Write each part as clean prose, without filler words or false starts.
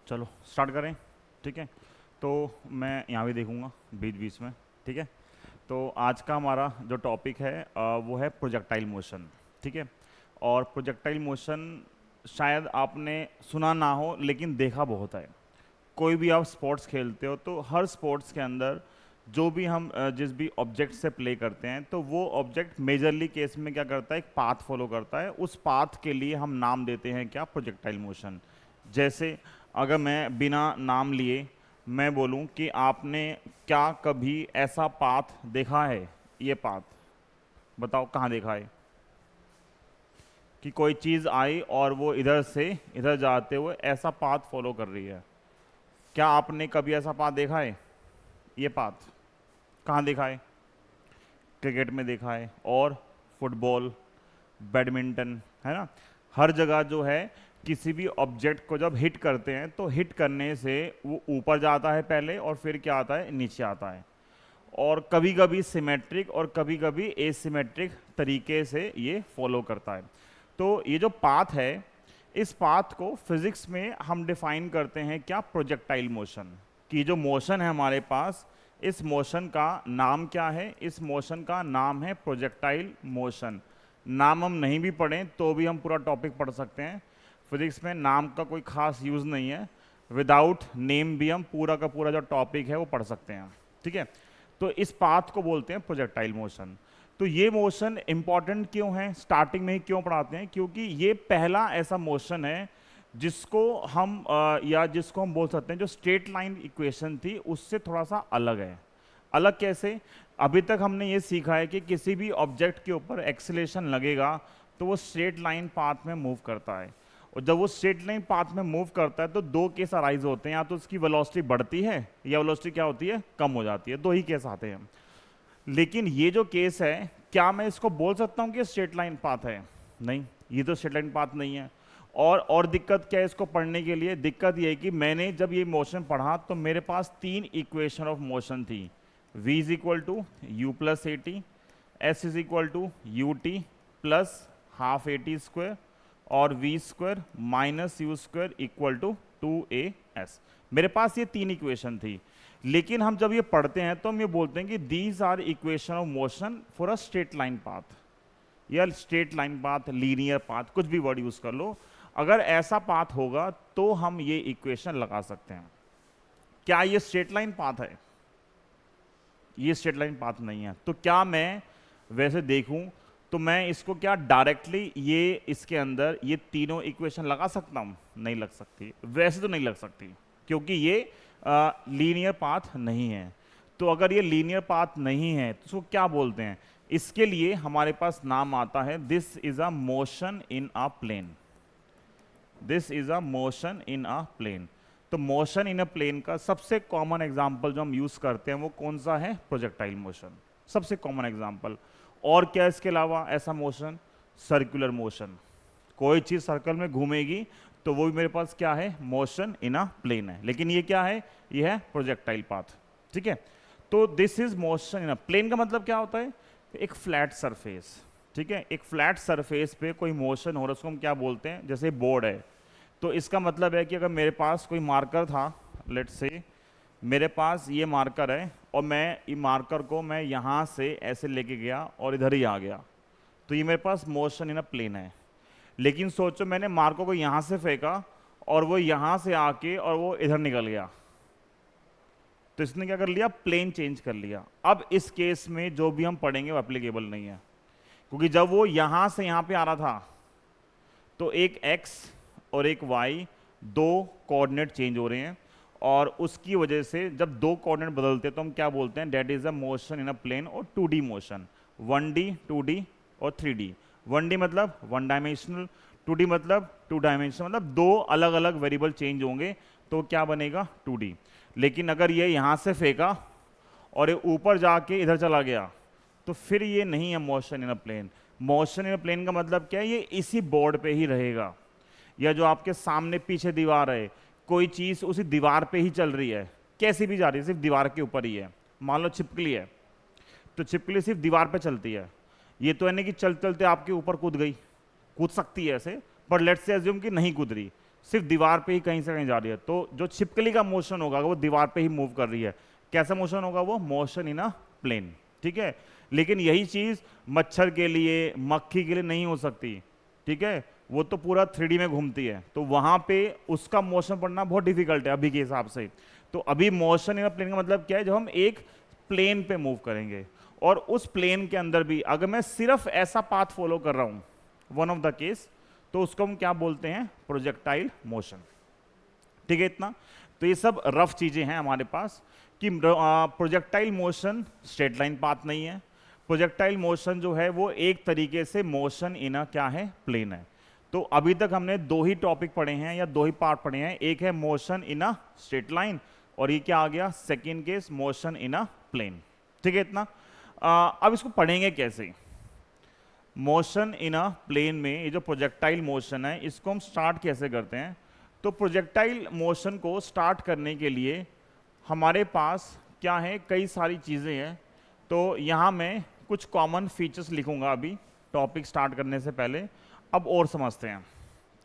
चलो स्टार्ट करें। ठीक है, तो मैं यहाँ भी देखूँगा बीच बीच में। ठीक है, तो आज का हमारा जो टॉपिक है वो है प्रोजेक्टाइल मोशन। ठीक है, और प्रोजेक्टाइल मोशन शायद आपने सुना ना हो लेकिन देखा बहुत है। कोई भी आप स्पोर्ट्स खेलते हो तो हर स्पोर्ट्स के अंदर जो भी हम जिस भी ऑब्जेक्ट से प्ले करते हैं तो वो ऑब्जेक्ट मेजरली केस में क्या करता है, एक पाथ फॉलो करता है। उस पाथ के लिए हम नाम देते हैं क्या, प्रोजेक्टाइल मोशन। जैसे अगर मैं बिना नाम लिए मैं बोलूं कि आपने क्या कभी ऐसा पाथ देखा है, ये पाथ बताओ कहाँ देखा है कि कोई चीज़ आई और वो इधर से इधर जाते हुए ऐसा पाथ फॉलो कर रही है। क्या आपने कभी ऐसा पाथ देखा है? ये पाथ कहाँ देखा है? क्रिकेट में देखा है और फुटबॉल, बैडमिंटन, है ना। हर जगह जो है किसी भी ऑब्जेक्ट को जब हिट करते हैं तो हिट करने से वो ऊपर जाता है पहले और फिर क्या आता है, नीचे आता है। और कभी कभी सिमेट्रिक और कभी कभी एसिमेट्रिक तरीके से ये फॉलो करता है। तो ये जो पाथ है, इस पाथ को फिजिक्स में हम डिफाइन करते हैं क्या, प्रोजेक्टाइल मोशन। कि जो मोशन है हमारे पास, इस मोशन का नाम क्या है? इस मोशन का नाम है प्रोजेक्टाइल मोशन। नाम हम नहीं भी पढ़ें तो भी हम पूरा टॉपिक पढ़ सकते हैं। फिजिक्स में नाम का कोई खास यूज़ नहीं है, विदाउट नेम भी हम पूरा का पूरा जो टॉपिक है वो पढ़ सकते हैं। ठीक है, तो इस पाथ को बोलते हैं प्रोजेक्टाइल मोशन। तो ये मोशन इंपॉर्टेंट क्यों है, स्टार्टिंग में ही क्यों पढ़ाते हैं? क्योंकि ये पहला ऐसा मोशन है जिसको हम या जिसको हम बोल सकते हैं जो स्ट्रेट लाइन इक्वेशन थी उससे थोड़ा सा अलग है। अलग कैसे? अभी तक हमने ये सीखा है कि किसी भी ऑब्जेक्ट के ऊपर एक्सीलरेशन लगेगा तो वो स्ट्रेट लाइन पाथ में मूव करता है। और जब वो स्ट्रेट लाइन पाथ में मूव करता है तो दो केस अराइज होते हैं, या तो उसकी वेलोसिटी बढ़ती है या वेलोसिटी क्या होती है, कम हो जाती है। दो ही केस आते हैं। लेकिन ये जो केस है, क्या मैं इसको बोल सकता हूँ कि स्ट्रेट लाइन पाथ है? नहीं, ये तो स्ट्रेट लाइन पाथ नहीं है। और दिक्कत क्या है इसको पढ़ने के लिए? दिक्कत ये है कि मैंने जब ये मोशन पढ़ा तो मेरे पास तीन इक्वेशन ऑफ मोशन थी। v is equal to U plus A T, S is equal to U T plus half A T square, और V square minus U square equal to 2as। मेरे पास ये तीन इक्वेशन थी। लेकिन हम जब ये पढ़ते हैं तो हम ये बोलते हैं कि these are equation of motion for a straight line path, या straight line path, linear path, कुछ भी वर्ड यूज कर लो। अगर ऐसा पाथ होगा तो हम ये इक्वेशन लगा सकते हैं। क्या ये स्ट्रेट लाइन पाथ है? ये स्ट्रेट लाइन पाथ नहीं है। तो क्या मैं वैसे देखूं तो मैं इसको क्या डायरेक्टली ये इसके अंदर ये तीनों इक्वेशन लगा सकता हूं? नहीं लग सकती। वैसे तो नहीं लग सकती क्योंकि ये लीनियर पाथ नहीं है। तो अगर ये लीनियर पाथ नहीं है तो उसको क्या बोलते हैं? इसके लिए हमारे पास नाम आता है, this is a motion in a plane. This is a motion in a plane. तो मोशन इन अ प्लेन का सबसे कॉमन एग्जांपल जो हम यूज करते हैं वो कौन सा है? प्रोजेक्टाइल मोशन, सबसे कॉमन एग्जांपल। और क्या इसके अलावा ऐसा मोशन? Circular motion. कोई चीज सर्कल में घूमेगी तो वो भी मेरे पास क्या है? मोशन इन अ प्लेन है। लेकिन ये क्या है? ये है प्रोजेक्टाइल पाथ। ठीक है, तो this is motion in a plane का मतलब क्या होता है? एक फ्लैट सरफेस। ठीक है, एक फ्लैट सरफेस पे कोई मोशन हो रहा है उसको हम क्या बोलते हैं? जैसे बोर्ड है, तो इसका मतलब है कि अगर मेरे पास कोई मार्कर था, लेट्स से मेरे पास ये मार्कर है और मैं ये मार्कर को मैं यहाँ से ऐसे लेके गया और इधर ही आ गया, तो ये मेरे पास मोशन इन अ प्लेन है। लेकिन सोचो मैंने मार्कर को यहाँ से फेंका और वो यहाँ से आके और वो इधर निकल गया, तो इसने क्या कर लिया? प्लेन चेंज कर लिया। अब इस केस में जो भी हम पढ़ेंगे वो एप्लीकेबल नहीं है, क्योंकि जब वो यहाँ से यहाँ पे आ रहा था तो एक x और एक y, दो कोऑर्डिनेट चेंज हो रहे हैं, और उसकी वजह से जब दो कोऑर्डिनेट बदलते हैं तो हम क्या बोलते हैं? That is a motion in a plane और 2D मोशन। 1D, 2D और 3D। 1D मतलब वन डायमेंशनल, 2D मतलब टू डायमेंशनल, मतलब दो अलग अलग वेरिएबल चेंज होंगे तो क्या बनेगा? 2D। लेकिन अगर ये यहाँ से फेंका और ये ऊपर जाके इधर चला गया तो फिर ये नहीं है motion in a plane. Motion in a plane का मतलब क्या है? ये इसी बोर्ड पे ही रहेगा, या जो आपके सामने पीछे दीवार है, कोई चीज उसी दीवार पे ही चल रही है, कैसी भी जा रही है, सिर्फ दीवार के ऊपर ही है। मान लो छिपकली है तो छिपकली सिर्फ दीवार पे चलती है। ये तो है नहीं कि चलते चलते आपके ऊपर कूद गई, कूद सकती है ऐसे, पर लेट्स से अज्यूम कि नहीं कूद रही, सिर्फ दीवार पे ही कहीं से कहीं जा रही है, तो जो छिपकली का मोशन होगा वो दीवार पे ही मूव कर रही है। कैसा मोशन होगा वो? मोशन इन अ प्लेन, ठीक है। लेकिन यही चीज मच्छर के लिए, मक्खी के लिए नहीं हो सकती, ठीक है। वो तो पूरा 3D में घूमती है, तो वहां पे उसका मोशन पढ़ना बहुत डिफिकल्ट है अभी के हिसाब से। तो अभी मोशन इन अ प्लेन का मतलब क्या है? जब हम एक प्लेन पे मूव करेंगे, और उस प्लेन के अंदर भी अगर मैं सिर्फ ऐसा पाथ फॉलो कर रहा हूं, वन ऑफ द केस, तो उसको हम क्या बोलते हैं? प्रोजेक्टाइल मोशन, ठीक है। इतना तो ये सब रफ चीजें हैं हमारे पास कि projectile motion straight line path नहीं है। प्रोजेक्टाइल मोशन जो है वो एक तरीके से मोशन इन अ क्या है? प्लेन है। तो अभी तक हमने दो ही टॉपिक पढ़े हैं या दो ही पार्ट पढ़े हैं, एक है motion in a straight line, और ये क्या आ गया? Second case motion in a plane, ठीक है। इतना अब इसको पढ़ेंगे कैसे? मोशन इन अ प्लेन में ये जो प्रोजेक्टाइल मोशन है इसको हम स्टार्ट कैसे करते हैं? तो प्रोजेक्टाइल मोशन को स्टार्ट करने के लिए हमारे पास क्या है? कई सारी चीज़ें हैं। तो यहाँ मैं कुछ कॉमन फीचर्स लिखूंगा अभी टॉपिक स्टार्ट करने से पहले। अब और समझते हैं,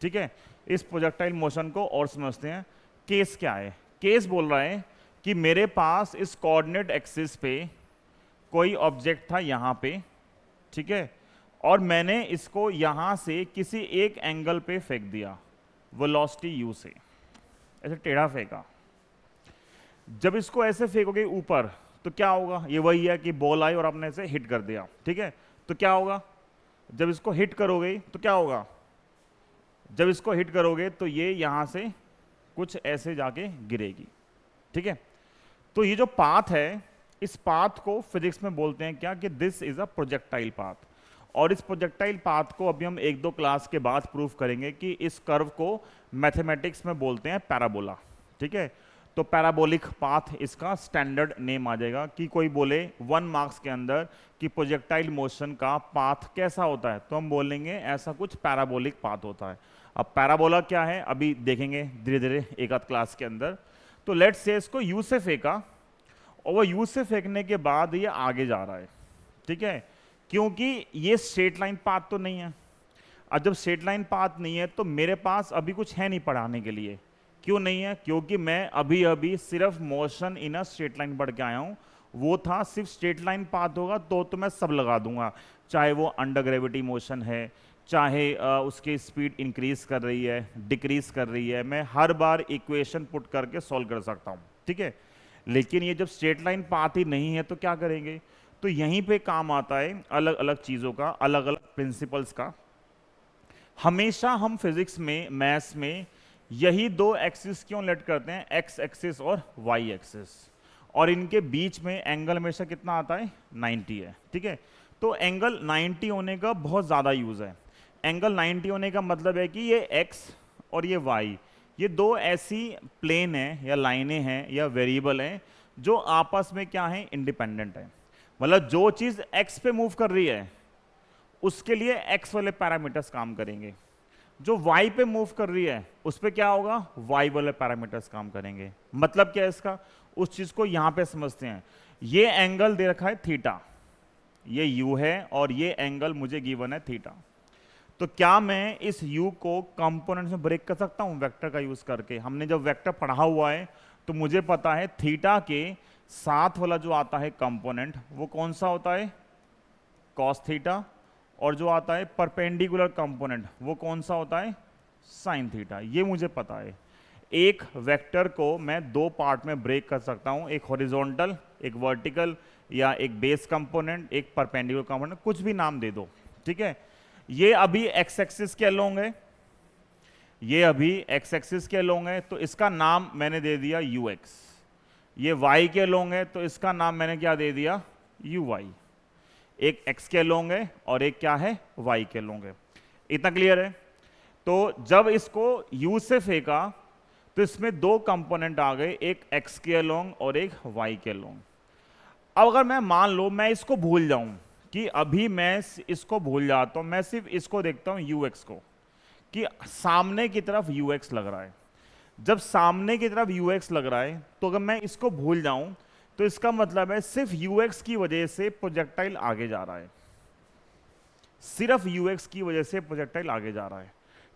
ठीक है, इस प्रोजेक्टाइल मोशन को और समझते हैं। केस क्या है? केस बोल रहा है कि मेरे पास इस कोऑर्डिनेट एक्सिस पे कोई ऑब्जेक्ट था यहाँ पे, ठीक है, और मैंने इसको यहाँ से किसी एक एंगल पे फेंक दिया वेलोसिटी u से, ऐसे टेढ़ा फेंका। जब इसको ऐसे फेंकोगे ऊपर तो क्या होगा? ये वही है कि बॉल आई और आपने इसे हिट कर दिया, ठीक है। तो क्या होगा? जब इसको हिट करोगे तो क्या होगा? जब इसको हिट करोगे तो ये यहां से कुछ ऐसे जाके गिरेगी, ठीक है। तो ये जो पाथ है, इस पाथ को फिजिक्स में बोलते हैं क्या? कि this is a projectile path. और इस प्रोजेक्टाइल पाथ को अभी हम एक दो क्लास के बाद प्रूफ करेंगे कि इस कर्व को मैथमेटिक्स में बोलते हैं पैराबोला, ठीक है। तो पैराबोलिक पाथ इसका स्टैंडर्ड नेम आ जाएगा। कि कोई बोले 1 मार्क्स के अंदर कि प्रोजेक्टाइल मोशन का पाथ कैसा होता है, तो हम बोलेंगे ऐसा कुछ पैराबोलिक पाथ होता है। अब पैराबोला क्या है अभी देखेंगे धीरे धीरे एक आध क्लास के अंदर। तो लेट्स से इसको यू से फेंका, और वो यू से फेंकने के बाद ये आगे जा रहा है, ठीक है, क्योंकि ये स्ट्रेट लाइन पाथ तो नहीं है। अब जब स्ट्रेट लाइन पाथ नहीं है तो मेरे पास अभी कुछ है नहीं पढ़ाने के लिए। क्यों नहीं है? क्योंकि मैं अभी अभी सिर्फ motion in a straight line पढ़ के आया हूँ। वो था सिर्फ स्ट्रेट लाइन पाथ होगा तो मैं सब लगा दूंगा, चाहे वो अंडर ग्रेविटी मोशन है, चाहे उसकी स्पीड इंक्रीज कर रही है, डिक्रीज कर रही है, मैं हर बार इक्वेशन पुट करके सॉल्व कर सकता हूँ, ठीक है। लेकिन ये जब स्ट्रेट लाइन पाथ ही नहीं है तो क्या करेंगे? तो यहीं पे काम आता है अलग अलग चीज़ों का, अलग अलग प्रिंसिपल्स का। हमेशा हम फिजिक्स में, मैथ्स में यही दो एक्सिस क्यों लेट करते हैं? एक्स एक्सिस और वाई एक्सिस, और इनके बीच में एंगल हमेशा कितना आता है? 90 है, ठीक है। तो एंगल 90 होने का बहुत ज़्यादा यूज़ है। एंगल 90 होने का मतलब है कि ये एक्स और ये वाई, ये दो ऐसी प्लेन हैं या लाइनें हैं या वेरिएबल हैं जो आपस में क्या है? इंडिपेंडेंट है। मतलब जो चीज़ एक्स पे मूव कर रही है उसके लिए एक्स वाले पैरामीटर्स काम करेंगे, जो y पे मूव कर रही है उस पे क्या होगा? y वाले पैरामीटर्स काम करेंगे। मतलब क्या है इसका? उस चीज को यहां पे समझते हैं। ये एंगल दे रखा है थीटा, ये u है, और ये एंगल मुझे गिवन है थीटा। तो क्या मैं इस u को कंपोनेंट्स में ब्रेक कर सकता हूं वेक्टर का यूज करके? हमने जब वेक्टर पढ़ा हुआ है तो मुझे पता है थीटा के साथ वाला जो आता है कंपोनेंट वो कौन सा होता है? Cos theta. और जो आता है परपेंडिकुलर कंपोनेंट वो कौन सा होता है? Sine theta. ये मुझे पता है। एक वेक्टर को मैं दो पार्ट में ब्रेक कर सकता हूं, एक हॉरिजॉन्टल, एक वर्टिकल, या एक बेस कंपोनेंट, एक परपेंडिकुलर कंपोनेंट, कुछ भी नाम दे दो, ठीक है। ये अभी एक्स एक्सिस के अलोंग है, ये अभी एक्स एक्सिस के अलोंग है, तो इसका नाम मैंने दे दिया यू एक्स। ये वाई के अलोंग है तो इसका नाम मैंने क्या दे दिया? U Y. एक x के अलोंग है और एक क्या है? y के अलोंग है। इतना क्लियर है? तो जब इसको u से फेंका तो इसमें दो कंपोनेंट आ गए, एक x के अलोंग और एक y के अलोंग। अब अगर मैं मान लो मैं इसको भूल जाऊं, कि अभी मैं इसको भूल जाता हूं, मैं सिर्फ इसको देखता हूं ux को, कि सामने की तरफ ux लग रहा है। जब सामने की तरफ ux लग रहा है तो अगर मैं इसको भूल जाऊं तो इसका मतलब है सिर्फ ux की वजह से प्रोजेक्टाइल आगे जा रहा है, सिर्फ ux की वजह से प्रोजेक्टाइल आगे जा रहा है,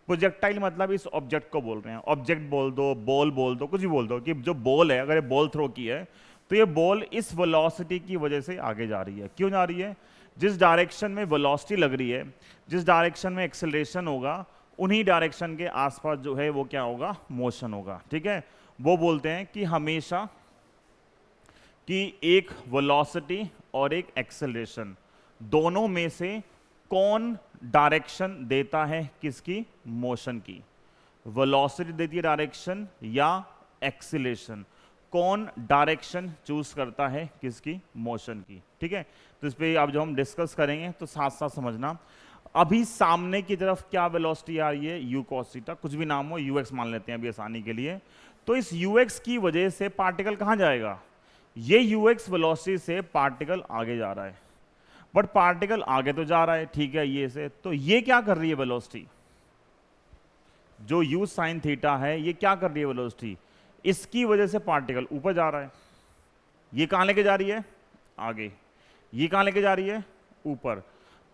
प्रोजेक्टाइल मतलब इस ऑब्जेक्ट को बोल रहे हैं, ऑब्जेक्ट बोल दो, बॉल बोल दो, कुछ भी बोल दो, कि जो बॉल है, अगर ये बॉल थ्रो की है तो ये बॉल इस वेलोसिटी की वजह से आगे जा रही है। क्यों जा रही है? जिस डायरेक्शन में वेलोसिटी लग रही है, जिस डायरेक्शन में एक्सेलरेशन होगा, उन्हीं डायरेक्शन के आसपास जो है वो क्या होगा? मोशन होगा। ठीक है, वो बोलते हैं कि हमेशा कि एक वेलोसिटी और एक एक्सेलरेशन दोनों में से कौन डायरेक्शन देता है किसकी? मोशन की। वेलोसिटी देती है डायरेक्शन या एक्सीलरेशन? कौन डायरेक्शन चूज करता है किसकी? मोशन की। ठीक है, तो इस पे अब जो हम डिस्कस करेंगे तो साथ साथ समझना। अभी सामने की तरफ क्या वेलोसिटी आ रही है? यू कॉस थीटा, कुछ भी नाम हो, यूएक्स मान लेते हैं अभी आसानी के लिए। तो इस यूएक्स की वजह से पार्टिकल कहां जाएगा? ये यूएक्स वेलोसिटी से पार्टिकल आगे जा रहा है, बट पार्टिकल आगे तो जा रहा है, ठीक है, ये से, तो ये क्या कर रही है वेलोसिटी? जो u साइन थीटा है, ये क्या कर रही है वेलोसिटी? इसकी वजह से पार्टिकल ऊपर जा रहा है। ये कहां लेके जा रही है? आगे। ये कहां लेके जा रही है? ऊपर।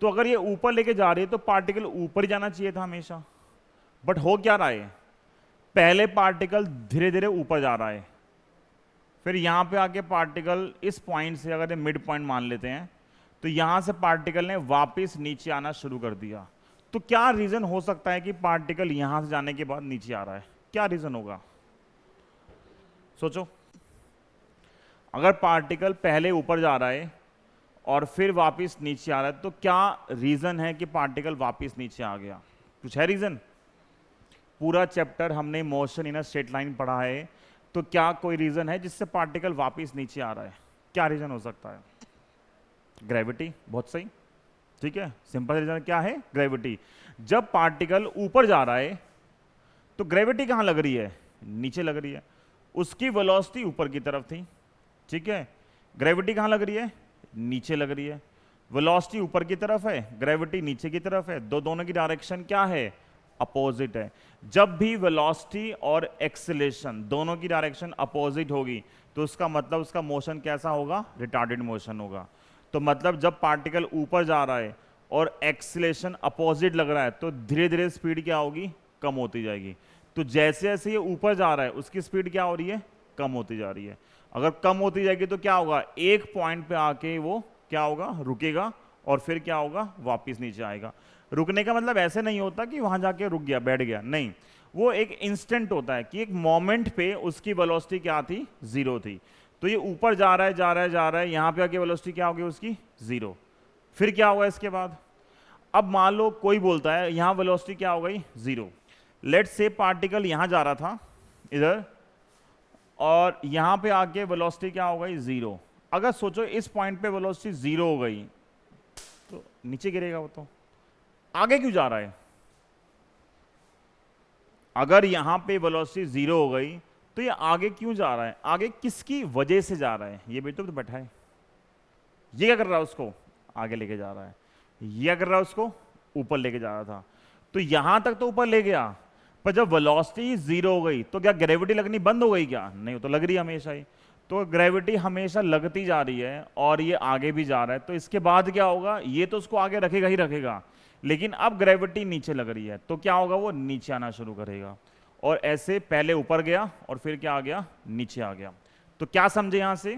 तो अगर ये ऊपर लेके जा रही है तो पार्टिकल ऊपर ही जाना चाहिए था हमेशा, बट हो क्या रहा है? पहले पार्टिकल धीरे धीरे ऊपर जा रहा है, फिर यहां पे आके पार्टिकल इस पॉइंट से, अगर ये मिड पॉइंट मान लेते हैं, तो यहां से पार्टिकल ने वापस नीचे आना शुरू कर दिया। तो क्या रीजन हो सकता है कि पार्टिकल यहां से जाने के बाद नीचे आ रहा है? क्या रीजन होगा? सोचो। अगर पार्टिकल पहले ऊपर जा रहा है और फिर वापस नीचे आ रहा है, तो क्या रीजन है कि पार्टिकल वापस नीचे आ गया? कुछ है रीजन? पूरा चैप्टर हमने motion in a straight line पढ़ा है, तो क्या कोई रीजन है जिससे पार्टिकल वापस नीचे आ रहा है? क्या रीजन हो सकता है? ग्रेविटी। बहुत सही, ठीक है, सिंपल रीजन क्या है? ग्रेविटी। जब पार्टिकल ऊपर जा रहा है तो ग्रेविटी कहां लग रही है? नीचे लग रही है। उसकी वेलोसिटी ऊपर की तरफ थी, ठीक है, ग्रेविटी कहां लग रही है? नीचे लग रही है। वेलोसिटी ऊपर की तरफ है, ग्रेविटी नीचे की तरफ है, दोनों की डायरेक्शन क्या है? अपोजिट है। जब भी वेलोसिटी और एक्सेलरेशन दोनों की डायरेक्शन अपोजिट होगी तो उसका मतलब उसका मोशन कैसा होगा? रिटार्डेड मोशन होगा। तो मतलब जब पार्टिकल ऊपर जा रहा है और एक्सेलरेशन अपोजिट लग रहा है तो धीरे धीरे स्पीड क्या होगी? कम होती जाएगी। तो जैसे जैसे ये ऊपर जा रहा है उसकी स्पीड क्या हो रही है? कम होती जा रही है। अगर कम होती जाएगी तो क्या होगा? एक पॉइंट पे आके वो क्या होगा? रुकेगा, और फिर क्या होगा? वापस नीचे आएगा। रुकने का मतलब ऐसे नहीं होता कि वहां जाके रुक गया, बैठ गया, नहीं, वो एक इंस्टेंट होता है कि एक मोमेंट पे उसकी वेलोसिटी क्या थी? जीरो थी। तो ये ऊपर जा रहा है, जा रहा है, जा रहा है, यहां पे आके वेलोसिटी क्या होगी उसकी? जीरो। फिर क्या होगा इसके बाद? अब मान लो कोई बोलता है यहां वेलोसिटी क्या हो गई? जीरो। लेट्स से पार्टिकल यहां जा रहा था इधर, और यहां पे आके वेलोसिटी क्या हो गई? जीरो। अगर सोचो इस पॉइंट पे वेलोसिटी जीरो हो गई तो नीचे गिरेगा वो, तो आगे क्यों जा रहा है? अगर यहां पे वेलोसिटी जीरो हो गई तो ये आगे क्यों जा रहा है? आगे किसकी वजह से जा रहा है? ये भी तो बैठा है, ये क्या कर रहा है? उसको आगे लेके जा रहा है। ये क्या कर रहा है? उसको ऊपर लेके जा रहा था। तो यहां तक तो ऊपर ले गया, पर जब वेलोसिटी जीरो हो गई तो क्या ग्रेविटी लगनी बंद हो गई क्या? नहीं, वो तो लग रही है हमेशा ही। तो ग्रेविटी हमेशा लगती जा रही है और ये आगे भी जा रहा है, तो इसके बाद क्या होगा? ये तो उसको आगे रखेगा ही रखेगा, लेकिन अब ग्रेविटी नीचे लग रही है तो क्या होगा? वो नीचे आना शुरू करेगा, और ऐसे पहले ऊपर गया और फिर क्या आ गया? नीचे आ गया। तो क्या समझे यहां से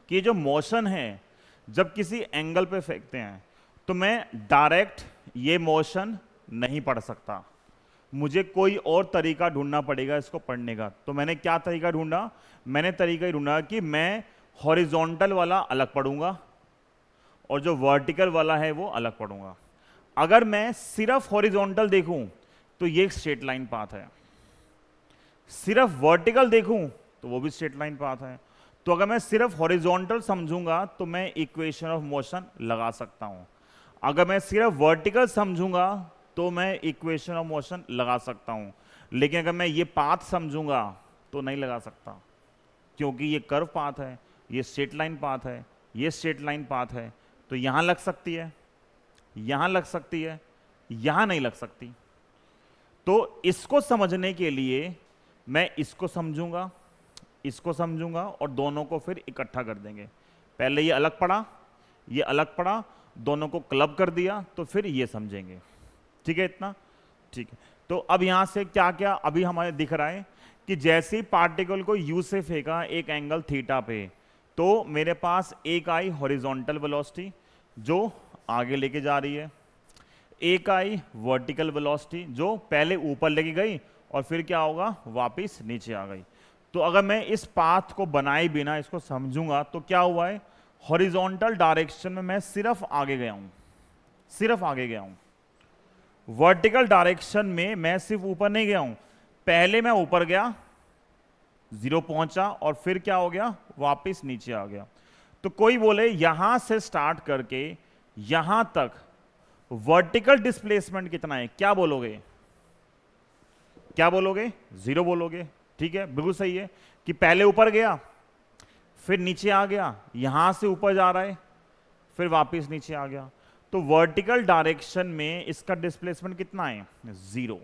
कि जो मोशन है जब किसी एंगल पे फेंकते हैं तो मैं डायरेक्ट ये मोशन नहीं पढ़ सकता, मुझे कोई और तरीका ढूंढना पड़ेगा इसको पढ़ने का। तो मैंने क्या तरीका ढूंढा? मैंने तरीका ही ढूंढा कि मैं हॉरिजॉन्टल वाला अलग पढ़ूंगा और जो वर्टिकल वाला है वो अलग पढ़ूंगा। अगर मैं सिर्फ हॉरिजॉन्टल देखूं तो ये स्ट्रेट लाइन पाथ है, सिर्फ वर्टिकल देखूं तो वो भी स्ट्रेट लाइन पाथ है। तो अगर मैं सिर्फ हॉरिजॉन्टल समझूंगा तो मैं इक्वेशन ऑफ मोशन लगा सकता हूं, अगर मैं सिर्फ वर्टिकल समझूंगा तो मैं इक्वेशन ऑफ मोशन लगा सकता हूं, लेकिन अगर मैं ये पाथ समझूंगा तो नहीं लगा सकता, क्योंकि ये कर्व पाथ है, ये स्ट्रेट लाइन पाथ है, ये स्ट्रेट लाइन पाथ है। तो यहां लग सकती है, यहां लग सकती है, यहां नहीं लग सकती। तो इसको समझने के लिए मैं इसको समझूंगा, इसको समझूंगा, और दोनों को फिर इकट्ठा कर देंगे। पहले ये अलग पढ़ा, ये अलग पढ़ा, दोनों को क्लब कर दिया, तो फिर ये समझेंगे। ठीक है, इतना ठीक है, तो अब यहां से क्या क्या अभी हमारे दिख रहा है कि जैसे ही पार्टिकल को यू से फेंका एक एंगल थीटा पे, तो मेरे पास एक आई हॉरिजॉन्टल वेलोसिटी जो आगे लेके जा रही है, एक आई वर्टिकल वेलोसिटी जो पहले ऊपर लेके गई और फिर क्या होगा, वापस नीचे आ गई। तो अगर मैं इस पाथ को बनाए बिना इसको समझूंगा तो क्या हुआ है, हॉरिजॉन्टल डायरेक्शन में मैं सिर्फ आगे गया हूं, सिर्फ आगे गया हूं। वर्टिकल डायरेक्शन में मैं सिर्फ ऊपर नहीं गया हूं, पहले मैं ऊपर गया, जीरो पहुंचा और फिर क्या हो गया, वापस नीचे आ गया। तो कोई बोले यहां से स्टार्ट करके यहां तक वर्टिकल डिस्प्लेसमेंट कितना है, क्या बोलोगे, क्या बोलोगे, जीरो बोलोगे। ठीक है, बिल्कुल सही है कि पहले ऊपर गया फिर नीचे आ गया, यहां से ऊपर जा रहा है फिर वापस नीचे आ गया। तो वर्टिकल डायरेक्शन में इसका डिस्प्लेसमेंट कितना है, जीरो।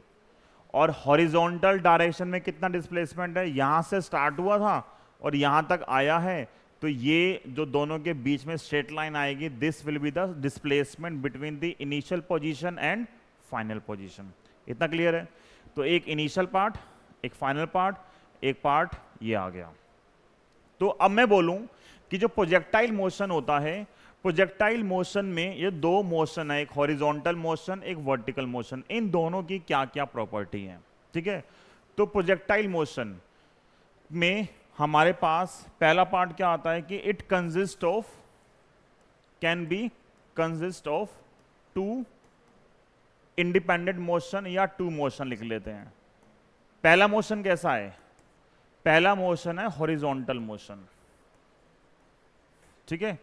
और हॉरिजॉन्टल डायरेक्शन में कितना डिस्प्लेसमेंट है, यहां से स्टार्ट हुआ था और यहां तक आया है, तो ये जो दोनों के बीच में स्ट्रेट लाइन आएगी, this will be the displacement between the initial position and final position. इतना क्लियर है। तो एक इनिशियल पार्ट, एक फाइनल पार्ट, एक पार्ट ये आ गया। तो अब मैं बोलूं कि जो प्रोजेक्टाइल मोशन होता है, प्रोजेक्टाइल मोशन में ये दो मोशन है, एक हॉरिजॉन्टल मोशन, एक वर्टिकल मोशन। इन दोनों की क्या क्या प्रॉपर्टी है, ठीक है। तो प्रोजेक्टाइल मोशन में हमारे पास पहला पार्ट क्या आता है कि it consist of, can be consist of two independent motion या टू मोशन लिख लेते हैं। पहला मोशन कैसा है, पहला मोशन है हॉरिजॉन्टल मोशन, ठीक है।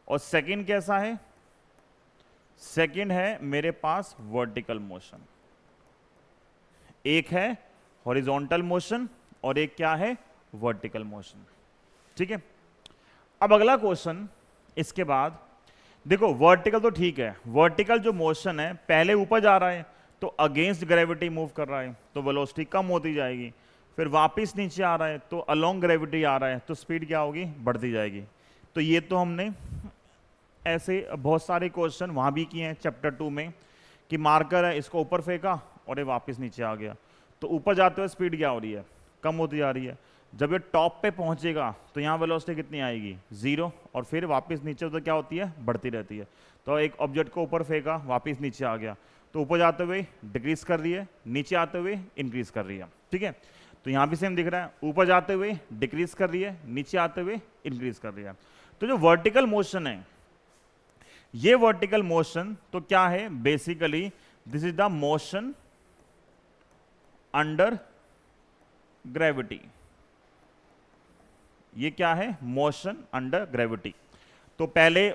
और सेकंड कैसा है, सेकंड है मेरे पास वर्टिकल मोशन। एक है हॉरिजॉन्टल मोशन और एक क्या है, वर्टिकल मोशन, ठीक है। अब अगला क्वेश्चन इसके बाद देखो, वर्टिकल तो ठीक है, वर्टिकल जो मोशन है पहले ऊपर जा रहा है तो अगेंस्ट ग्रेविटी मूव कर रहा है तो वेलोसिटी कम होती जाएगी, फिर वापस नीचे आ रहा है तो अलोंग ग्रेविटी आ रहा है तो स्पीड क्या होगी, बढ़ती जाएगी। तो ये तो हमने ऐसे बहुत सारे क्वेश्चन वहाँ भी किए हैं चैप्टर 2 में कि मार्कर है, इसको ऊपर फेंका और ये वापस नीचे आ गया, तो ऊपर जाते हुए स्पीड क्या हो रही है, कम होती जा रही है। जब ये टॉप पे पहुंचेगा तो यहाँ वेलोसिटी कितनी आएगी, जीरो, और फिर वापस नीचे तो क्या होती है, बढ़ती रहती है। तो एक ऑब्जेक्ट को ऊपर फेंका, वापस नीचे आ गया, तो ऊपर जाते हुए डिक्रीज कर रही है, नीचे आते हुए इंक्रीज कर रही है, ठीक है। तो यहाँ भी सेम दिख रहा है, ऊपर जाते हुए डिक्रीज कर रही है, नीचे आते हुए इंक्रीज कर रही है। तो जो वर्टिकल मोशन है, ये वर्टिकल मोशन तो क्या है, basically this is the motion under gravity. ये क्या है, मोशन अंडर ग्रेविटी। तो पहले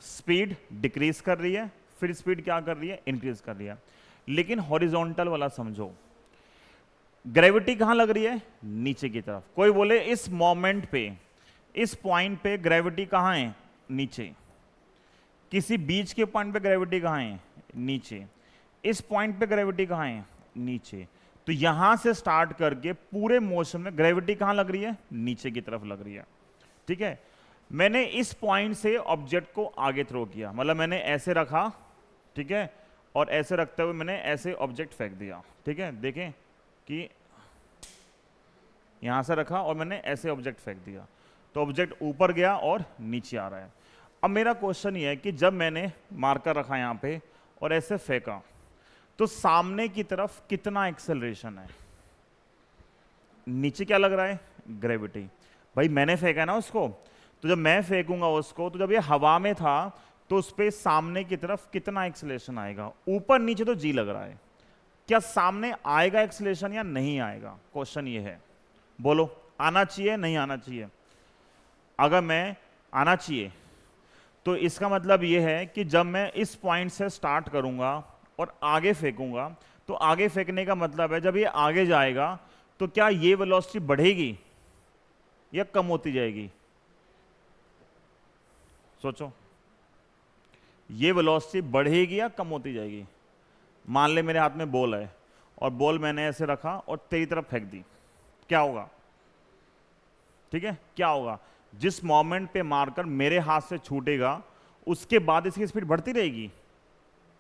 स्पीड डिक्रीज कर रही है, फिर स्पीड क्या कर रही है, इंक्रीज कर रही है। लेकिन हॉरिजॉन्टल वाला समझो, ग्रेविटी कहां लग रही है, नीचे की तरफ। कोई बोले इस मोमेंट पे, इस पॉइंट पे ग्रेविटी कहां है, नीचे। किसी बीच के पॉइंट पे ग्रेविटी कहां है, नीचे। इस पॉइंट पे ग्रेविटी कहां है, नीचे। तो यहां से स्टार्ट करके पूरे मोशन में ग्रेविटी कहां लग रही है, नीचे की तरफ लग रही है, ठीक है। मैंने इस पॉइंट से ऑब्जेक्ट को आगे थ्रो किया, मतलब मैंने ऐसे रखा, ठीक है, और ऐसे रखते हुए मैंने ऐसे ऑब्जेक्ट फेंक दिया, ठीक है। देखें कि यहां से रखा और मैंने ऐसे ऑब्जेक्ट फेंक दिया, तो ऑब्जेक्ट ऊपर गया और नीचे आ रहा है। अब मेरा क्वेश्चन ये है कि जब मैंने मार्कर रखा यहां पे और ऐसे फेंका, तो सामने की तरफ कितना एक्सेलरेशन है, नीचे क्या लग रहा है, ग्रेविटी। भाई मैंने फेंका ना उसको, तो जब मैं फेंकूंगा उसको, तो जब ये हवा में था तो उस पर सामने की तरफ कितना एक्सेलरेशन आएगा, ऊपर नीचे तो जी लग रहा है, क्या सामने आएगा एक्सेलरेशन या नहीं आएगा, क्वेश्चन ये है। बोलो आना चाहिए नहीं आना चाहिए। अगर मैं आना चाहिए तो इसका मतलब ये है कि जब मैं इस पॉइंट से स्टार्ट करूंगा और आगे फेंकूंगा, तो आगे फेंकने का मतलब है जब ये आगे जाएगा तो क्या ये वेलोसिटी बढ़ेगी या कम होती जाएगी, सोचो। ये वेलोसिटी बढ़ेगी या कम होती जाएगी। मान ले मेरे हाथ में बॉल है और बॉल मैंने ऐसे रखा और तेरी तरफ फेंक दी, क्या होगा, ठीक है, क्या होगा, जिस मोमेंट पे मारकर मेरे हाथ से छूटेगा उसके बाद इसकी स्पीड बढ़ती रहेगी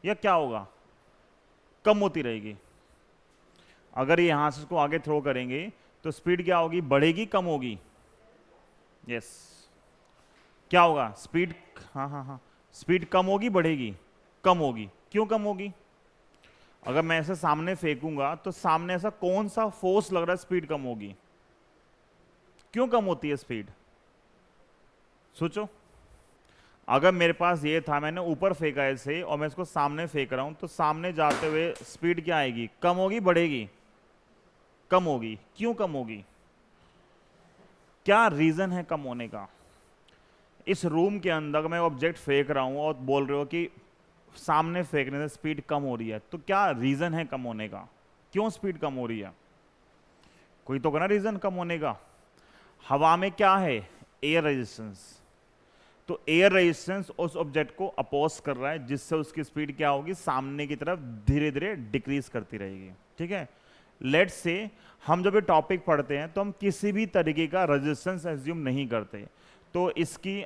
या क्या होगा, कम होती रहेगी। अगर ये यहां से इसको आगे थ्रो करेंगे तो स्पीड क्या होगी, बढ़ेगी कम होगी? यस, क्या होगा स्पीड? हाँ हाँ हाँ, स्पीड कम होगी बढ़ेगी? कम होगी। क्यों कम होगी? अगर मैं ऐसे सामने फेंकूंगा तो सामने ऐसा कौन सा फोर्स लग रहा है स्पीड कम होगी? क्यों कम होती है स्पीड? सोचो, अगर मेरे पास ये था, मैंने ऊपर फेंका ऐसे और मैं इसको सामने फेंक रहा हूं, तो सामने जाते हुए स्पीड क्या आएगी, कम होगी बढ़ेगी? कम होगी। क्यों कम होगी? क्या रीजन है कम होने का? इस रूम के अंदर मैं ऑब्जेक्ट फेंक रहा हूं और बोल रहे हो कि सामने फेंकने से स्पीड कम हो रही है, तो क्या रीजन है कम होने का? क्यों स्पीड कम हो रही है? कोई तो ना रीजन कम होने का। हवा में क्या है, एयर रेजिस्टेंस। तो एयर रेजिस्टेंस उस ऑब्जेक्ट को अपोज कर रहा है, जिससे उसकी स्पीड क्या होगी, सामने की तरफ धीरे धीरे डिक्रीज करती रहेगी। ठीक है, लेट्स से हम जब ये टॉपिक पढ़ते हैं तो हम किसी भी तरीके का रेजिस्टेंस एज्यूम नहीं करते। तो इसकी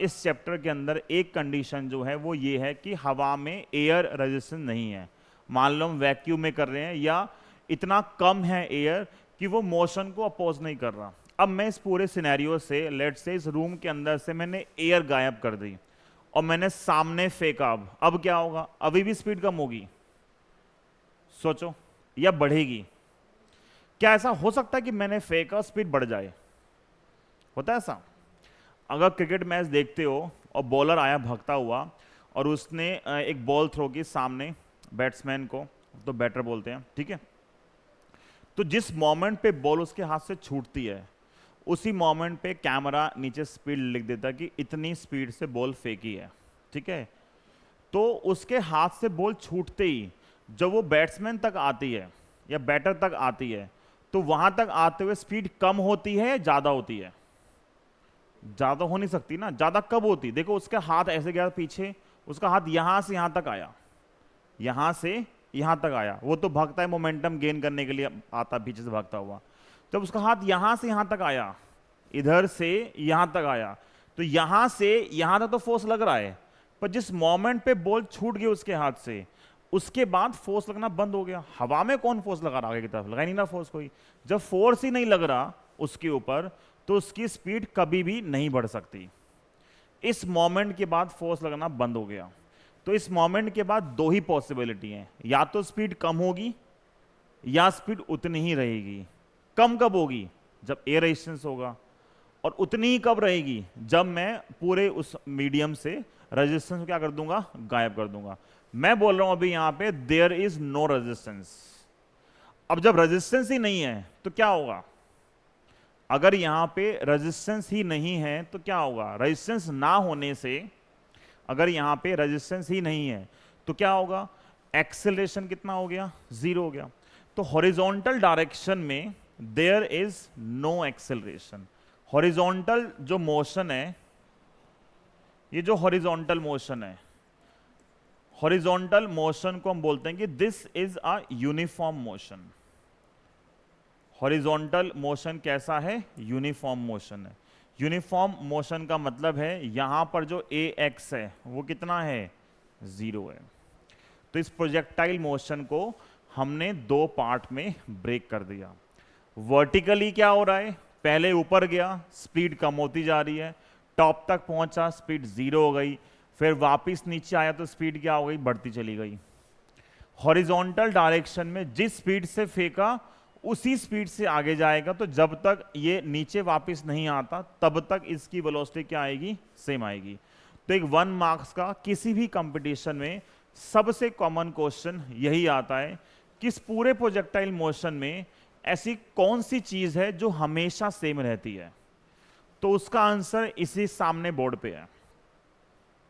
इस चैप्टर के अंदर एक कंडीशन जो है वो ये है कि हवा में एयर रेजिस्टेंस नहीं है। मान लो हम वैक्यूम में कर रहे हैं, या इतना कम है एयर कि वो मोशन को अपोज नहीं कर रहा। अब मैं इस पूरे सिनेरियो से, लेट्स से इस रूम के अंदर से मैंने एयर गायब कर दी और मैंने सामने फेंका, अब क्या होगा? अभी भी स्पीड कम होगी? सोचो, या बढ़ेगी? क्या ऐसा हो सकता है कि मैंने फेंका स्पीड बढ़ जाए? होता है ऐसा? अगर क्रिकेट मैच देखते हो और बॉलर आया भागता हुआ और उसने एक बॉल थ्रो की सामने बैट्समैन को, तो बैटर बोलते हैं, ठीक है, तो जिस मोमेंट पे बॉल उसके हाथ से छूटती है, उसी मोमेंट पे कैमरा नीचे स्पीड लिख देता कि इतनी स्पीड से बॉल फेंकी है। ठीक है, तो उसके हाथ से बॉल छूटते ही जब वो बैट्समैन तक आती है या बैटर तक आती है, तो वहां तक आते हुए स्पीड कम होती है या ज्यादा होती है? ज्यादा हो नहीं सकती ना। ज्यादा कब होती? देखो, उसका हाथ ऐसे गया पीछे, उसका हाथ यहां से यहां तक आया, यहां से यहां तक आया। वो तो भागता है मोमेंटम गेन करने के लिए, आता पीछे से भागता हुआ। जब उसका हाथ यहां से यहां तक आया, इधर से यहां तक आया, तो यहां से यहां तक तो फोर्स लग रहा है, पर जिस मोमेंट पे बॉल छूट गई उसके हाथ से, उसके बाद फोर्स लगना बंद हो गया। हवा में कौन फोर्स लगा रहा है? आगे की तरफ लगा नहीं ना फोर्स कोई। जब फोर्स ही नहीं लग रहा उसके ऊपर, तो उसकी स्पीड कभी भी नहीं बढ़ सकती। इस मोमेंट के बाद फोर्स लगना बंद हो गया। तो इस मोमेंट के बाद दो ही पॉसिबिलिटी है, या तो स्पीड कम होगी या स्पीड उतनी ही रहेगी। कम कब होगी? जब एयर रेजिस्टेंस होगा। और उतनी ही कब रहेगी? जब मैं पूरे उस मीडियम से रेजिस्टेंस क्या कर दूंगा, गायब कर दूंगा। मैं बोल रहा हूं अभी यहां पे देयर इज नो रेजिस्टेंस। अब जब रेजिस्टेंस ही नहीं है तो क्या होगा? अगर यहां पे रेजिस्टेंस ही नहीं है तो क्या होगा? रेजिस्टेंस ना होने से, अगर यहां पे रेजिस्टेंस ही नहीं है तो क्या होगा? एक्सेलरेशन कितना हो गया? 0 हो गया। तो हॉरिजॉन्टल डायरेक्शन में there is no acceleration. Horizontal जो मोशन है, ये जो हॉरिजॉन्टल मोशन है, हॉरिजॉन्टल मोशन को हम बोलते हैं कि this is a uniform motion. Horizontal motion कैसा है? यूनिफॉर्म मोशन है। यूनिफॉर्म मोशन का मतलब है यहां पर जो ए एक्स है वो कितना है? 0 है। तो इस प्रोजेक्टाइल मोशन को हमने दो पार्ट में ब्रेक कर दिया। वर्टिकली क्या हो रहा है? पहले ऊपर गया, स्पीड कम होती जा रही है, टॉप तक पहुंचा, स्पीड 0 हो गई, फिर वापस नीचे आया तो स्पीड क्या हो गई? बढ़ती चली गई। हॉरिजॉन्टल डायरेक्शन में जिस स्पीड से फेंका उसी स्पीड से आगे जाएगा। तो जब तक ये नीचे वापस नहीं आता तब तक इसकी वेलोसिटी क्या आएगी? सेम आएगी। तो एक 1 मार्क्स का किसी भी कंपटीशन में सबसे कॉमन क्वेश्चन यही आता है कि इस पूरे प्रोजेक्टाइल मोशन में ऐसी कौन सी चीज है जो हमेशा सेम रहती है? तो उसका आंसर इसी सामने बोर्ड पे है।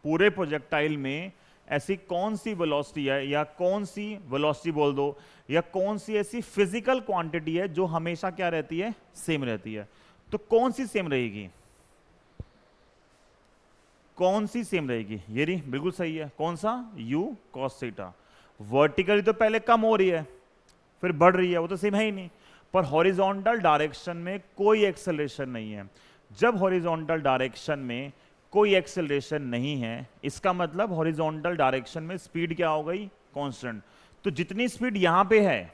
पूरे प्रोजेक्टाइल में ऐसी कौन सी वेलोसिटी है, या कौन सी वेलोसिटी बोल दो, या कौन सी ऐसी फिजिकल क्वांटिटी है जो हमेशा क्या रहती है? सेम रहती है। तो कौन सी सेम रहेगी? कौन सी सेम रहेगी? ये रही, बिल्कुल सही है। कौन सा? u cos theta. वर्टिकली तो पहले कम हो रही है फिर बढ़ रही है, वो तो सेम है ही नहीं। पर हॉरिजॉन्टल डायरेक्शन में कोई एक्सेलरेशन नहीं है। जब हॉरिजॉन्टल डायरेक्शन में कोई एक्सेलरेशन नहीं है, इसका मतलब हॉरिजॉन्टल डायरेक्शन में स्पीड क्या हो गई? कांस्टेंट। तो जितनी स्पीड यहां पे है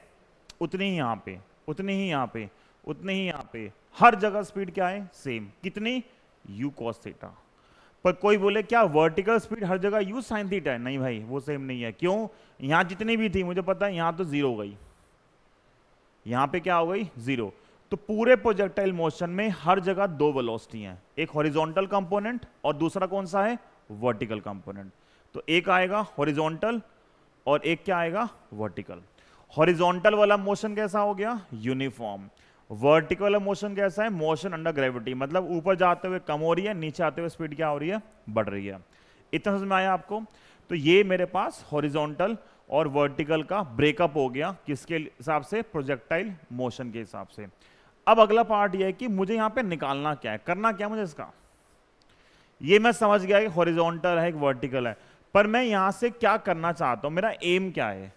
उतनी ही यहाँ पे, उतनी ही यहाँ पे, उतनी ही यहाँ पे, हर जगह स्पीड क्या है, सेम। कितनी, u cos थीटा। पर कोई बोले क्या वर्टिकल स्पीड हर जगह u sin थीटा है? नहीं भाई, वो सेम नहीं है। क्यों? यहाँ जितनी भी थी मुझे पता है यहाँ तो जीरो हो गई, यहाँ पे क्या हो गई, जीरो। तो पूरे प्रोजेक्टाइल मोशन में हर जगह दो वेलोसिटी हैं, एक हॉरिजॉन्टल कंपोनेंट और दूसरा कौन सा है, वर्टिकल कंपोनेंट। तो एक आएगा हॉरिजॉन्टल और एक क्या आएगा, वर्टिकल। हॉरिजॉन्टल वाला मोशन कैसा हो गया, यूनिफॉर्म। वर्टिकल वाला मोशन कैसा है, मोशन अंडर ग्रेविटी, मतलब ऊपर जाते हुए कम हो रही है, नीचे आते हुए स्पीड क्या हो रही है, बढ़ रही है। इतना समझ में आया आपको? तो ये मेरे पास हॉरिजॉन्टल और वर्टिकल का ब्रेकअप हो गया, किसके हिसाब से, प्रोजेक्टाइल मोशन के हिसाब से। अब अगला पार्ट ये है कि मुझे यहाँ पे निकालना क्या है, करना क्या मुझे इसका। ये मैं समझ गया कि हॉरिजॉन्टल है, एक वर्टिकल है, पर मैं यहाँ से क्या करना चाहता हूँ, मेरा एम क्या है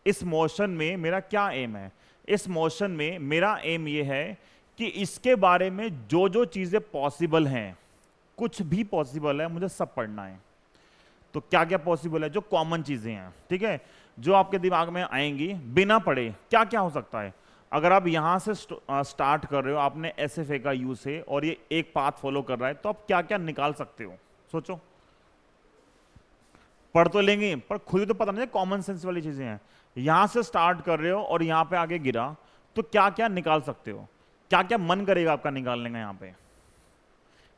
इस मोशन में, मेरा क्या एम है इस मोशन में? मेरा एम ये है कि इसके बारे में जो जो चीजें पॉसिबल हैं, कुछ भी पॉसिबल है, मुझे सब पढ़ना है। तो क्या क्या पॉसिबल है, जो कॉमन चीजें हैं, ठीक है, जो आपके दिमाग में आएंगी बिना पढ़े, क्या क्या हो सकता है। अगर आप यहां से स्टार्ट कर रहे हो, आपने ऐसे फेंका यू से और ये एक पाथ फॉलो कर रहा है, तो आप क्या क्या निकाल सकते हो, सोचो। पढ़ तो लेंगे पर खुद तो पता नहीं, कॉमन सेंस वाली चीजें हैं। यहां से स्टार्ट कर रहे हो और यहां पे आगे गिरा, तो क्या क्या निकाल सकते हो, क्या क्या मन करेगा आपका निकालने का। यहां पे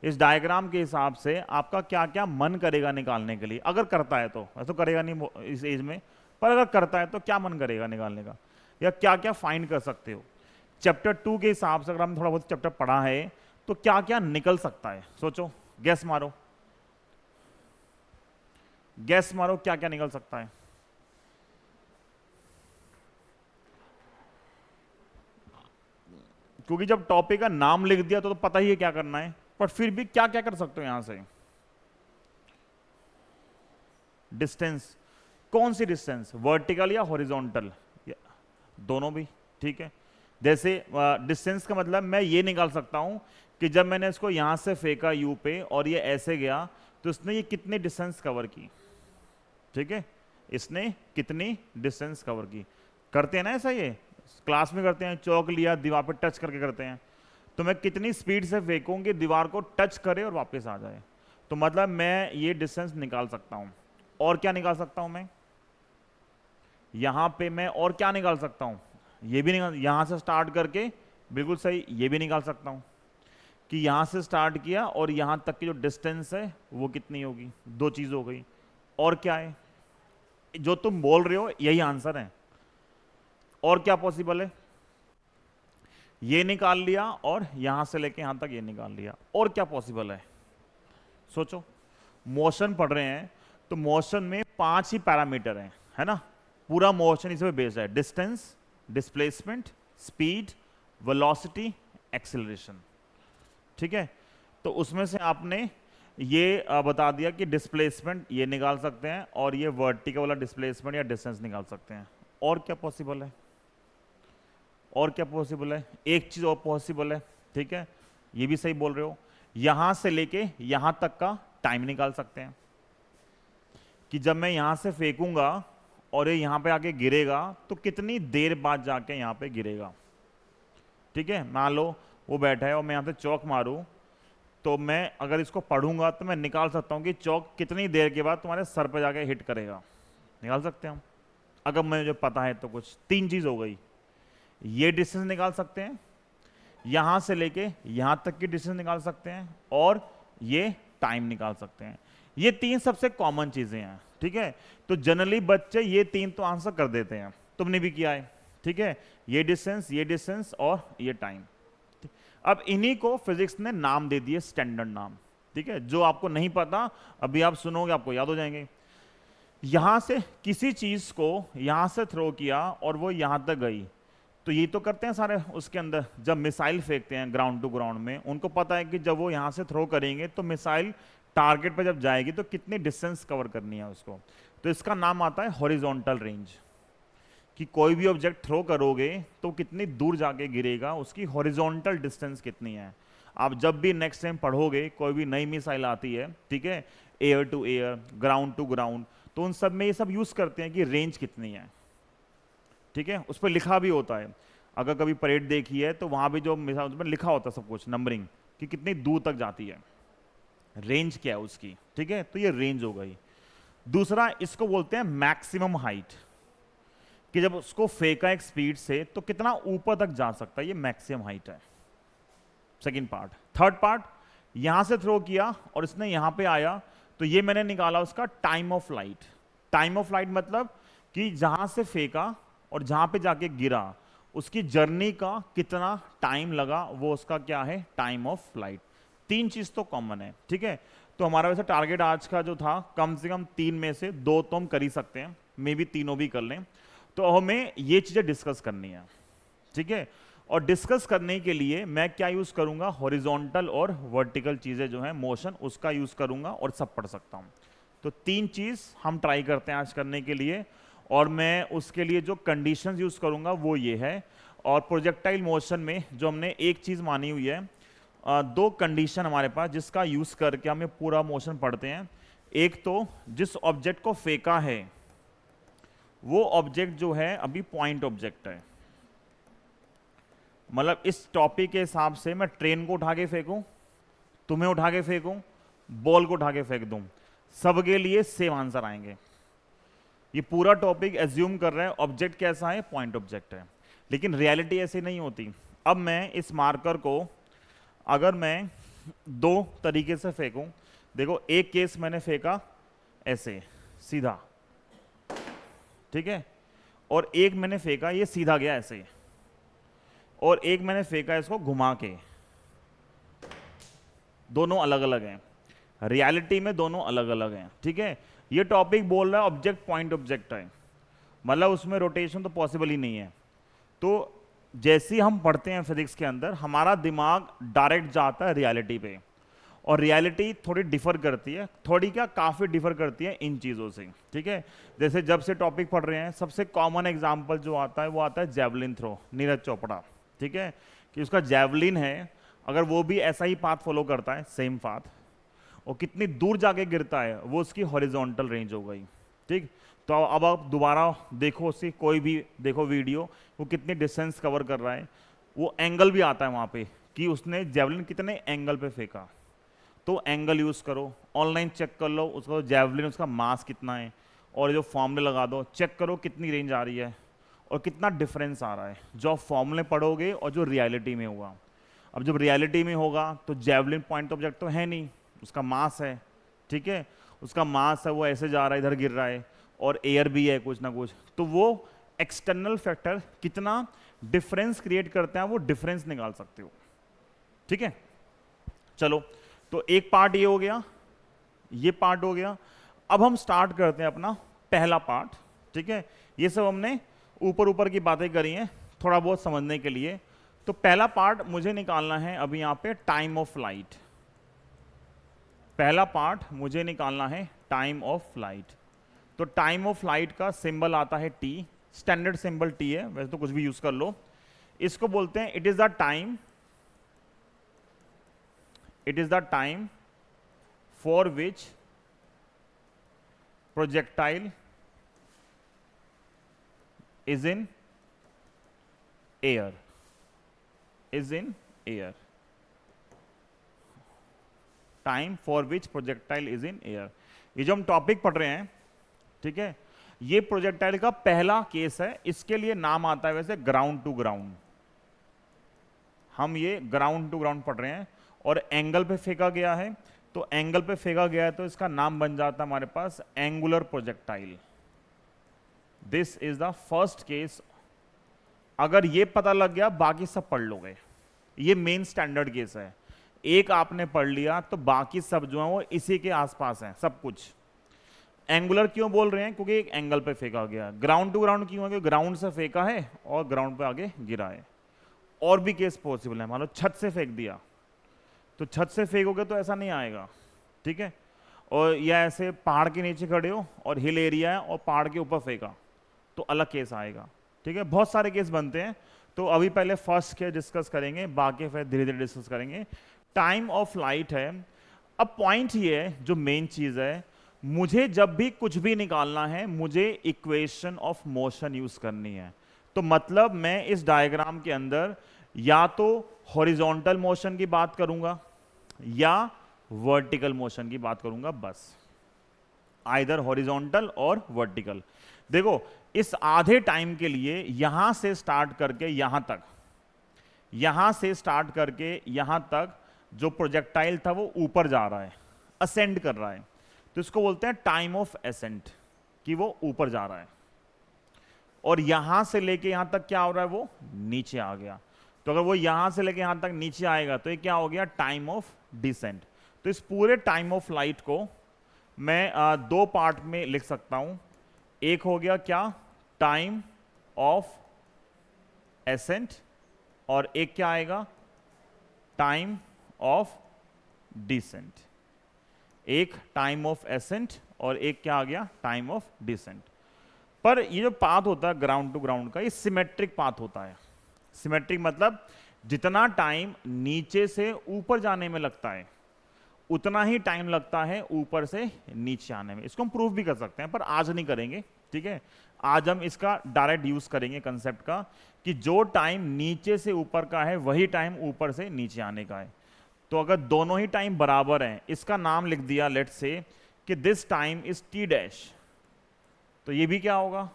इस डायग्राम के हिसाब से आपका क्या क्या मन करेगा निकालने के लिए, अगर करता है तो, ऐसा करेगा नहीं इस एज में, पर अगर करता है तो क्या मन करेगा निकालने का, या क्या क्या फाइंड कर सकते हो। चैप्टर 2 के हिसाब से अगर हम थोड़ा बहुत चैप्टर पढ़ा है तो क्या क्या निकल सकता है, सोचो, गैस मारो, गैस मारो, क्या क्या निकल सकता है। क्योंकि जब टॉपिक का नाम लिख दिया तो पता ही है क्या करना है, पर फिर भी क्या क्या कर सकते हो यहां से। डिस्टेंस, कौन सी डिस्टेंस, वर्टिकल या हॉरिजॉन्टल, दोनों भी, ठीक है। जैसे डिस्टेंस का मतलब मैं ये निकाल सकता हूं कि जब मैंने इसको यहां से फेंका यू पे और ये ऐसे गया, तो इसने ये कितनी डिस्टेंस कवर की, ठीक है, इसने कितनी डिस्टेंस कवर की। करते हैं ना ऐसा, ये क्लास में करते हैं, चौक लिया दीवार पर टच करके करते हैं, तो मैं कितनी स्पीड से फेंकूंगी दीवार को टच करे और वापस आ जाए, तो मतलब मैं ये डिस्टेंस निकाल सकता हूं। और क्या निकाल सकता हूं मैं यहां पे, मैं और क्या निकाल सकता हूं, ये भी निकाल, यहां से स्टार्ट करके, बिल्कुल सही, ये भी निकाल सकता हूं कि यहां से स्टार्ट किया और यहां तक की जो डिस्टेंस है वो कितनी होगी, दो चीज हो गई। और क्या है, जो तुम बोल रहे हो यही आंसर है। और क्या पॉसिबल है, ये निकाल लिया और यहां से लेके यहां तक ये निकाल लिया। और क्या पॉसिबल है, सोचो। मोशन पढ़ रहे हैं तो मोशन में 5 ही पैरामीटर हैं, है ना, पूरा मोशन इसमें बेस्ड है, distance, displacement, speed, velocity, acceleration, ठीक है। तो उसमें से आपने ये बता दिया कि डिस्प्लेसमेंट ये निकाल सकते हैं और ये वर्टिकल वाला डिस्प्लेसमेंट या डिस्टेंस निकाल सकते हैं। और क्या पॉसिबल है, और क्या पॉसिबल है, एक चीज और पॉसिबल है, ठीक है, ये भी सही बोल रहे हो, यहां से लेके यहां तक का टाइम निकाल सकते हैं कि जब मैं यहां से फेंकूंगा और ये यहां पे आके गिरेगा तो कितनी देर बाद जाके यहां पे गिरेगा, ठीक है। मान लो वो बैठा है और मैं यहां से चौक मारूं, तो मैं अगर इसको पढ़ूंगा तो मैं निकाल सकता हूं कि चौक कितनी देर के बाद तुम्हारे सर पे जाके हिट करेगा, निकाल सकते हैं हम, अगर मुझे पता है तो। कुछ 3 चीज हो गई, ये डिस्टेंस निकाल सकते हैं, यहां से लेके यहां तक की डिस्टेंस निकाल सकते हैं, और ये टाइम निकाल सकते हैं। ये 3 सबसे कॉमन चीजें हैं, ठीक है। तो जनरली बच्चे ये 3 तो आंसर कर देते हैं, तुमने भी किया है, ठीक है, ये डिस्टेंस और ये टाइम। अब इन्हीं को फिजिक्स ने नाम दे दिए, स्टैंडर्ड नाम, ठीक है। जो आपको नहीं पता अभी आप सुनोगे आपको याद हो जाएंगे। यहां से किसी चीज को यहां से थ्रो किया और वो यहां तक गई, तो ये तो करते हैं सारे उसके अंदर, जब मिसाइल फेंकते हैं ग्राउंड टू ग्राउंड में, उनको पता है कि जब वो यहां से थ्रो करेंगे तो मिसाइल टारगेट पे जब जाएगी तो कितनी डिस्टेंस कवर करनी है उसको। तो इसका नाम आता है हॉरिजॉन्टल रेंज, कि कोई भी ऑब्जेक्ट थ्रो करोगे तो कितनी दूर जाके गिरेगा, उसकी हॉरिजॉन्टल डिस्टेंस कितनी है। आप जब भी नेक्स्ट टाइम पढ़ोगे, कोई भी नई मिसाइल आती है, ठीक है, air to air, ground to ground, तो उन सब में ये सब यूज करते हैं कि रेंज कितनी है, ठीक है, उस पर लिखा भी होता है। अगर कभी परेड देखी है तो वहां भी जो मिसाइल उसमें लिखा होता है सब कुछ, नंबरिंग कि कितनी दूर तक जाती है, रेंज क्या है उसकी, ठीक है, तो ये रेंज हो गई। दूसरा इसको बोलते हैं मैक्सिमम हाइट, कि जब उसको फेंका एक स्पीड से तो कितना ऊपर तक जा सकता है, ये मैक्सिमम हाइट है, सेकंड पार्ट। थर्ड पार्ट, यहां से थ्रो किया और इसने यहां पे आया तो ये मैंने निकाला उसका time of flight. Time of flight मतलब कि जहां से फेंका और जहां पे जाके गिरा उसकी जर्नी का कितना टाइम लगा, वो उसका क्या है, टाइम ऑफ फ्लाइट। तीन चीज तो कॉमन है, ठीक है। तो हमारा वैसे टारगेट आज का जो था, कम से कम 3 में से 2 तो हम कर ही सकते हैं, मे बी तीनों भी कर लें। तो हमें ये चीजें डिस्कस करनी है, ठीक है। और डिस्कस करने के लिए मैं क्या यूज करूंगा, हॉरिजॉन्टल और वर्टिकल चीजें जो है मोशन, उसका यूज करूंगा और सब पढ़ सकता हूं। तो 3 चीज हम ट्राई करते हैं आज करने के लिए, और मैं उसके लिए जो कंडीशंस यूज करूंगा वो ये है। और प्रोजेक्टाइल मोशन में जो हमने एक चीज मानी हुई है, 2 कंडीशन हमारे पास जिसका यूज करके हमें पूरा मोशन पढ़ते हैं। एक तो जिस ऑब्जेक्ट को फेंका है वो ऑब्जेक्ट जो है अभी पॉइंट ऑब्जेक्ट है, मतलब इस टॉपिक के हिसाब से मैं ट्रेन को उठा के फेंकूं, तुम्हें उठा के फेंकूं, बॉल को उठा के फेंक दूं, सबके लिए सेम आंसर आएंगे। ये पूरा टॉपिक एज्यूम कर रहा है ऑब्जेक्ट कैसा है, पॉइंट ऑब्जेक्ट है, लेकिन रियलिटी ऐसी नहीं होती। अब मैं इस मार्कर को अगर मैं 2 तरीके से फेंकूं, देखो एक केस मैंने फेंका ऐसे सीधा, ठीक है, और एक मैंने फेंका ये सीधा गया ऐसे, और एक मैंने फेंका इसको घुमा के, दोनों अलग अलग हैं, रियलिटी में दोनों अलग अलग हैं, ठीक है। ये टॉपिक बोल रहा है ऑब्जेक्ट पॉइंट ऑब्जेक्ट है, मतलब उसमें रोटेशन तो पॉसिबल ही नहीं है। तो जैसे ही हम पढ़ते हैं फिजिक्स के अंदर, हमारा दिमाग डायरेक्ट जाता है रियलिटी पे, और रियलिटी थोड़ी डिफर करती है, थोड़ी क्या काफ़ी डिफर करती है इन चीज़ों से, ठीक है। जैसे जब से टॉपिक पढ़ रहे हैं, सबसे कॉमन एग्जाम्पल जो आता है वो आता है जैवलिन थ्रो, नीरज चोपड़ा, ठीक है, कि उसका जैवलिन है, अगर वो भी ऐसा ही पाथ फॉलो करता है, सेम पाथ, और कितनी दूर जाके गिरता है, वो उसकी हॉरिजॉन्टल रेंज हो गई, ठीक। तो अब आप दोबारा देखो उसकी कोई भी देखो वीडियो, वो कितनी डिस्टेंस कवर कर रहा है, वो एंगल भी आता है वहाँ पे कि उसने जैवलिन कितने एंगल पे फेंका, तो एंगल यूज़ करो, ऑनलाइन चेक कर लो उसको जैवलिन उसका मास कितना है, और जो फॉर्मूले लगा दो, चेक करो कितनी रेंज आ रही है और कितना डिफरेंस आ रहा है, जो आप फॉर्मूले पढ़ोगे और जो रियलिटी में होगा। अब जब रियलिटी में होगा तो जैवलिन पॉइंट ऑब्जेक्ट तो है नहीं, उसका मास है, ठीक है, उसका मास है, वो ऐसे जा रहा है, इधर गिर रहा है, और एयर भी है कुछ ना कुछ, तो वो एक्सटर्नल फैक्टर कितना डिफरेंस क्रिएट करते हैं, वो डिफरेंस निकाल सकते हो, ठीक है। चलो, तो एक पार्ट ये हो गया, ये पार्ट हो गया। अब हम स्टार्ट करते हैं अपना पहला पार्ट, ठीक है। ये सब हमने ऊपर ऊपर की बातें करी हैं थोड़ा बहुत समझने के लिए। तो पहला पार्ट मुझे निकालना है अभी यहाँ पे टाइम ऑफ फ्लाइट, पहला पार्ट मुझे निकालना है टाइम ऑफ फ्लाइट। तो टाइम ऑफ फ्लाइट का सिंबल आता है टी, स्टैंडर्ड सिंबल टी है, वैसे तो कुछ भी यूज कर लो। इसको बोलते हैं it is the time, it is the time for which projectile is in air, is in air, time for which projectile is in air। ये जो हम टॉपिक पढ़ रहे हैं, ठीक है, ये प्रोजेक्टाइल का पहला केस है, इसके लिए नाम आता है वैसे ग्राउंड टू ग्राउंड। हम ये ग्राउंड टू ग्राउंड पढ़ रहे हैं, और एंगल पे फेंका गया है, तो एंगल पे फेंका गया है तो इसका नाम बन जाता है हमारे पास angular projectile. This is the first case. अगर ये पता लग गया बाकी सब पढ़ लोगे, ये मेन स्टैंडर्ड केस है। एक आपने पढ़ लिया तो बाकी सब जो है वो इसी के आसपास हैं सब कुछ। एंगुलर क्यों बोल रहे हैं, क्योंकि एक एंगल पे फेंका गया। ग्राउंड टू ग्राउंड क्यों है, क्योंकि ग्राउंड से फेंका है और ग्राउंड पे आगे गिरा है। और भी केस पॉसिबल है, मान लो छत से फेंक दिया, तो छत से फेंकोगे तो ऐसा नहीं आएगा, ठीक है। और या ऐसे पहाड़ के नीचे खड़े हो और हिल एरिया है और पहाड़ के ऊपर फेंका तो अलग केस आएगा, ठीक है। बहुत सारे केस बनते हैं, तो अभी पहले फर्स्ट केस डिस्कस करेंगे, बाकी फिर धीरे धीरे डिस्कस करेंगे। टाइम ऑफ फ्लाइट है। अब पॉइंट ये है, जो मेन चीज है, मुझे जब भी कुछ भी निकालना है मुझे इक्वेशन ऑफ मोशन यूज करनी है। तो मतलब मैं इस डायग्राम के अंदर या तो हॉरिजॉन्टल मोशन की बात करूंगा या वर्टिकल मोशन की बात करूंगा, बस आइदर हॉरिजॉन्टल और वर्टिकल। देखो इस आधे टाइम के लिए यहां से स्टार्ट करके यहां तक, यहां से स्टार्ट करके यहां तक जो प्रोजेक्टाइल था वो ऊपर जा रहा है, असेंड कर रहा है, तो इसको बोलते हैं टाइम ऑफ एसेंट, कि वो ऊपर जा रहा है। और यहां से लेके यहां तक क्या हो रहा है, वो नीचे आ गया। तो अगर वो यहां से लेके यहां तक नीचे आएगा तो ये क्या हो गया, टाइम ऑफ डिसेंट। तो इस पूरे टाइम ऑफ लाइट को मैं दो पार्ट में लिख सकता हूं। एक हो गया क्या, टाइम ऑफ एसेंट, और एक क्या आएगा, टाइम ऑफ डिसेंट। एक टाइम ऑफ एसेंट और एक क्या आ गया, टाइम ऑफ डिसेंट। पर ये जो पाथ होता है ग्राउंड टू ग्राउंड का, ये सिमेट्रिक पाथ होता है। सिमेट्रिक मतलब जितना टाइम नीचे से ऊपर जाने में लगता है उतना ही टाइम लगता है ऊपर से नीचे आने में। इसको हम प्रूफ भी कर सकते हैं पर आज नहीं करेंगे, ठीक है। आज हम इसका डायरेक्ट यूज करेंगे कंसेप्ट का, कि जो टाइम नीचे से ऊपर का है वही टाइम ऊपर से नीचे आने का है। तो अगर दोनों ही टाइम बराबर हैं, इसका नाम लिख दिया लेट्स से कि this time is T dash, तो ये भी क्या होगा,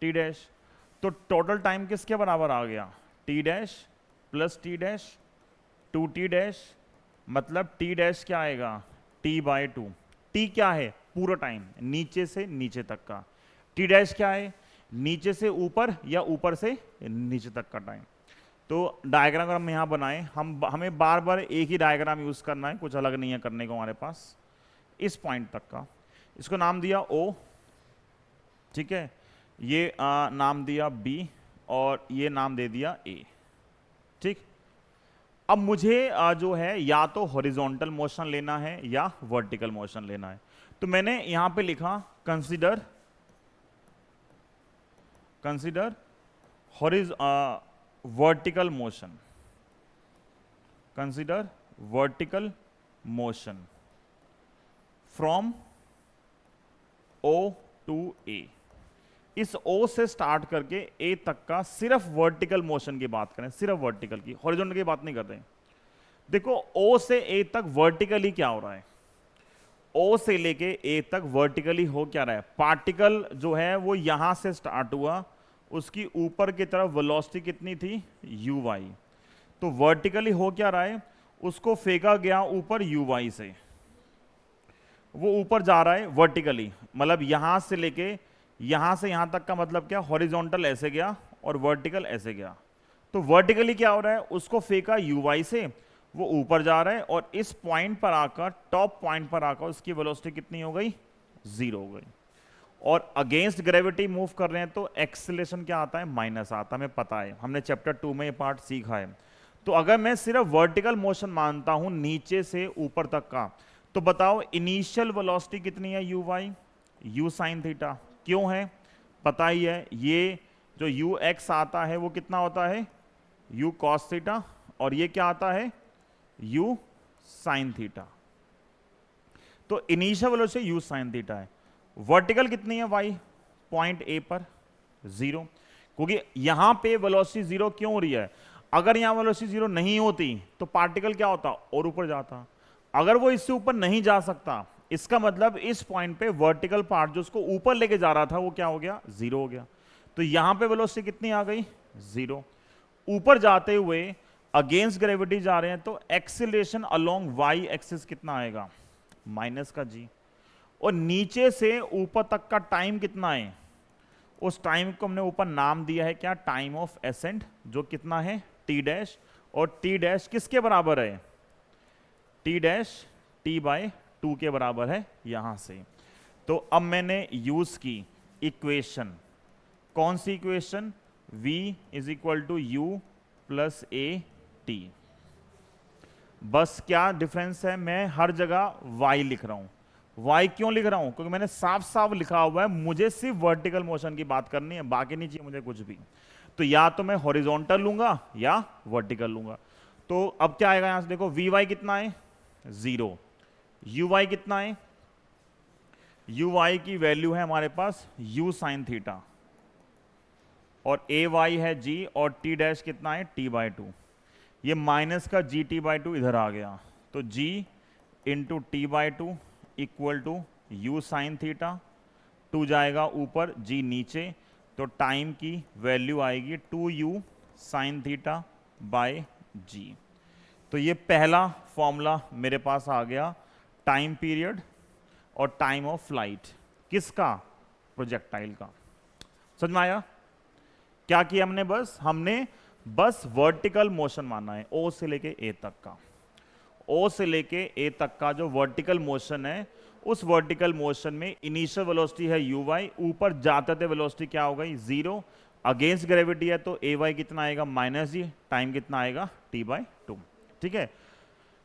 टी डैश। तो टोटल टाइम किसके बराबर आ गया, T dash plus T dash, 2t dash, मतलब टी डैश क्या आएगा, t/2। टी क्या है, पूरा टाइम नीचे से नीचे तक का। टी डैश क्या है, नीचे से ऊपर या ऊपर से नीचे तक का टाइम। तो डायग्राम अगर हम यहाँ बनाएं, हमें बार बार एक ही डायग्राम यूज करना है, कुछ अलग नहीं है करने को हमारे पास। इस पॉइंट तक का इसको नाम दिया O, ठीक है, ये नाम दिया B और ये नाम दे दिया A, ठीक। अब मुझे जो है या तो हॉरिजॉन्टल मोशन लेना है या वर्टिकल मोशन लेना है। तो मैंने यहां पे लिखा consider vertical motion, consider vertical motion from O to A। इस O से स्टार्ट करके A तक का सिर्फ वर्टिकल मोशन की बात करें, सिर्फ वर्टिकल की, हॉरिजॉन्टल की बात नहीं कर रहे। देखो O से A तक वर्टिकली क्या हो रहा है, O से लेके A तक वर्टिकली हो क्या रहा है, पार्टिकल जो है वो यहां से स्टार्ट हुआ, उसकी ऊपर की तरफ वेलोसिटी कितनी थी, uy। तो वर्टिकली हो क्या रहा है, उसको फेंका गया ऊपर uy से, वो ऊपर जा रहा है वर्टिकली, मतलब यहां से लेके यहां से यहां तक का मतलब क्या, हॉरिजॉन्टल ऐसे गया और वर्टिकल ऐसे गया। तो वर्टिकली क्या हो रहा है, उसको फेंका uy से, वो ऊपर जा रहा है और इस पॉइंट पर आकर, टॉप पॉइंट पर आकर उसकी वेलोसिटी कितनी हो गई, 0 हो गई। और अगेंस्ट ग्रेविटी मूव कर रहे हैं तो एक्सेलरेशन क्या आता है, माइनस आता है, हमें पता है, हमने चैप्टर 2 में ये पार्ट सीखा है। तो अगर मैं सिर्फ वर्टिकल मोशन मानता हूं नीचे से ऊपर तक का, तो बताओ इनिशियल वेलोसिटी कितनी है, uy, u sin थीटा। क्यों है, पता ही है, ये जो ux आता है वो कितना होता है, u cos थीटा, और ये क्या आता है, u sin थीटा। तो initial velocity u sin theta है। वर्टिकल कितनी है y, पॉइंट A पर 0, क्योंकि यहां पे वेलोसिटी 0 क्यों हो रही है, अगर यहां वेलोसिटी 0 नहीं होती तो पार्टिकल क्या होता और ऊपर जाता। अगर वो इससे ऊपर नहीं जा सकता, इसका मतलब इस पॉइंट पे वर्टिकल पार्ट जो उसको ऊपर लेके जा रहा था वो क्या हो गया, 0 हो गया। तो यहां पे वेलोसिटी कितनी आ गई, 0। ऊपर जाते हुए अगेंस्ट ग्रेविटी जा रहे हैं तो एक्सीलरेशन अलोंग y एक्सिस कितना आएगा, माइनस का g। और नीचे से ऊपर तक का टाइम कितना है, उस टाइम को हमने ऊपर नाम दिया है क्या, टाइम ऑफ एसेंट, जो कितना है t डैश, और t डैश किसके बराबर है, t डैश t/2 के बराबर है यहां से। तो अब मैंने यूज की इक्वेशन, कौन सी equation, v is equal to u plus a t। बस क्या डिफरेंस है, मैं हर जगह y लिख रहा हूं। y क्यों लिख रहा हूं, क्योंकि मैंने साफ साफ लिखा हुआ है मुझे सिर्फ वर्टिकल मोशन की बात करनी है, बाकी नहीं चाहिए मुझे कुछ भी। तो या तो मैं हॉरिजॉन्टल लूंगा या वर्टिकल लूंगा। तो अब क्या आएगा यहां से, देखो vy कितना है, 0, uy कितना है, uy की वैल्यू है हमारे पास u sin थीटा, और ए वाई है जी और टी डैश कितना है t/2। ये माइनस का GT/2 इधर आ गया, तो g into t/2 equal to U sine theta, 2 जाएगा ऊपर g नीचे, तो टाइम की वैल्यू आएगी 2u sign theta by G. तो ये पहला फॉर्मूला मेरे पास आ गया टाइम पीरियड और टाइम ऑफ फ्लाइट किसका, प्रोजेक्टाइल का। समझ में आया क्या किया हमने बस वर्टिकल मोशन माना है ओ से लेके ए तक का। ओ से लेके ए तक का जो वर्टिकल मोशन है, उस वर्टिकल मोशन में इनिशियल वेलोसिटी है यू वाई, ऊपर जाते थे वेलोसिटी क्या हो गई 0, अगेंस्ट ग्रेविटी है तो ए वाई कितना आएगा -g, टाइम कितना आएगा t/2। ठीक है,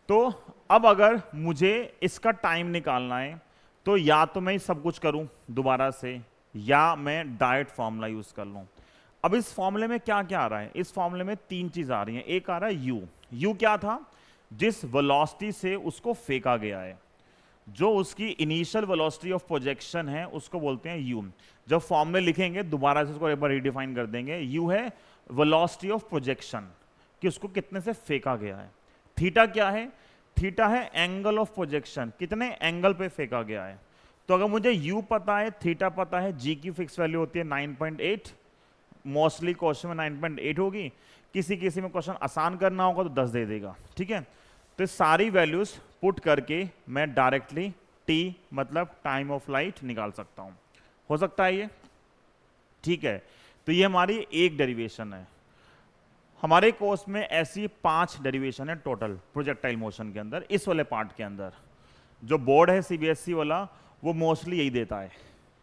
तो अब अगर मुझे इसका टाइम निकालना है तो या तो मैं सब कुछ करूं दोबारा से, या मैं डायरेक्ट फॉर्मूला यूज कर लूं। अब इस फॉर्मूले में क्या क्या आ रहा है, इस फॉर्मूले में 3 चीज आ रही हैं। एक आ रहा है यू क्या था, जिस वेलोसिटी से उसको फेंका गया है, जो उसकी इनिशियल वेलोसिटी ऑफ प्रोजेक्शन है उसको बोलते हैं यू। जब फॉर्मूले लिखेंगे दोबारा से उसको एक बार रिडिफाइन कर देंगे। यू है वेलोसिटी ऑफ प्रोजेक्शन, कि उसको कितने से फेंका गया है। थीटा क्या है, थीटा है एंगल ऑफ प्रोजेक्शन, कितने एंगल पे फेंका गया है। तो अगर मुझे यू पता है, थीटा पता है, जी की फिक्स वैल्यू होती है 9.8, मोस्टली क्वेश्चन में 9.8 होगी, किसी किसी में क्वेश्चन आसान करना होगा तो 10 दे देगा। ठीक है, तो सारी वैल्यूज पुट करके मैं डायरेक्टली टी मतलब टाइम ऑफ फ्लाइट निकाल सकता हूं। हो सकता है ये, ठीक है। तो ये हमारी एक डेरिवेशन है। हमारे कोर्स में ऐसी 5 डेरिवेशन है टोटल प्रोजेक्टाइल मोशन के अंदर। इस वाले पार्ट के अंदर जो बोर्ड है सीबीएसई वाला, वो मोस्टली यही देता है।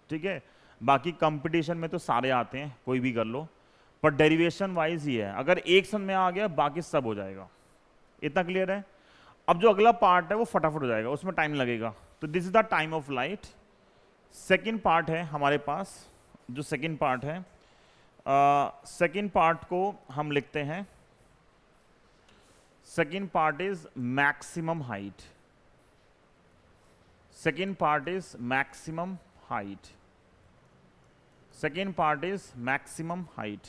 ठीक है, बाकी कंपटीशन में तो सारे आते हैं, कोई भी कर लो, पर डेरिवेशन वाइज ही है। अगर एक सन में आ गया बाकी सब हो जाएगा। इतना क्लियर है। अब जो अगला पार्ट है वो फटाफट हो जाएगा, उसमें टाइम लगेगा। तो this is the time of light. Second part है हमारे पास, जो सेकेंड पार्ट है, सेकेंड पार्ट को हम लिखते हैं, second part is maximum height. Second part is maximum height. Second part is maximum height.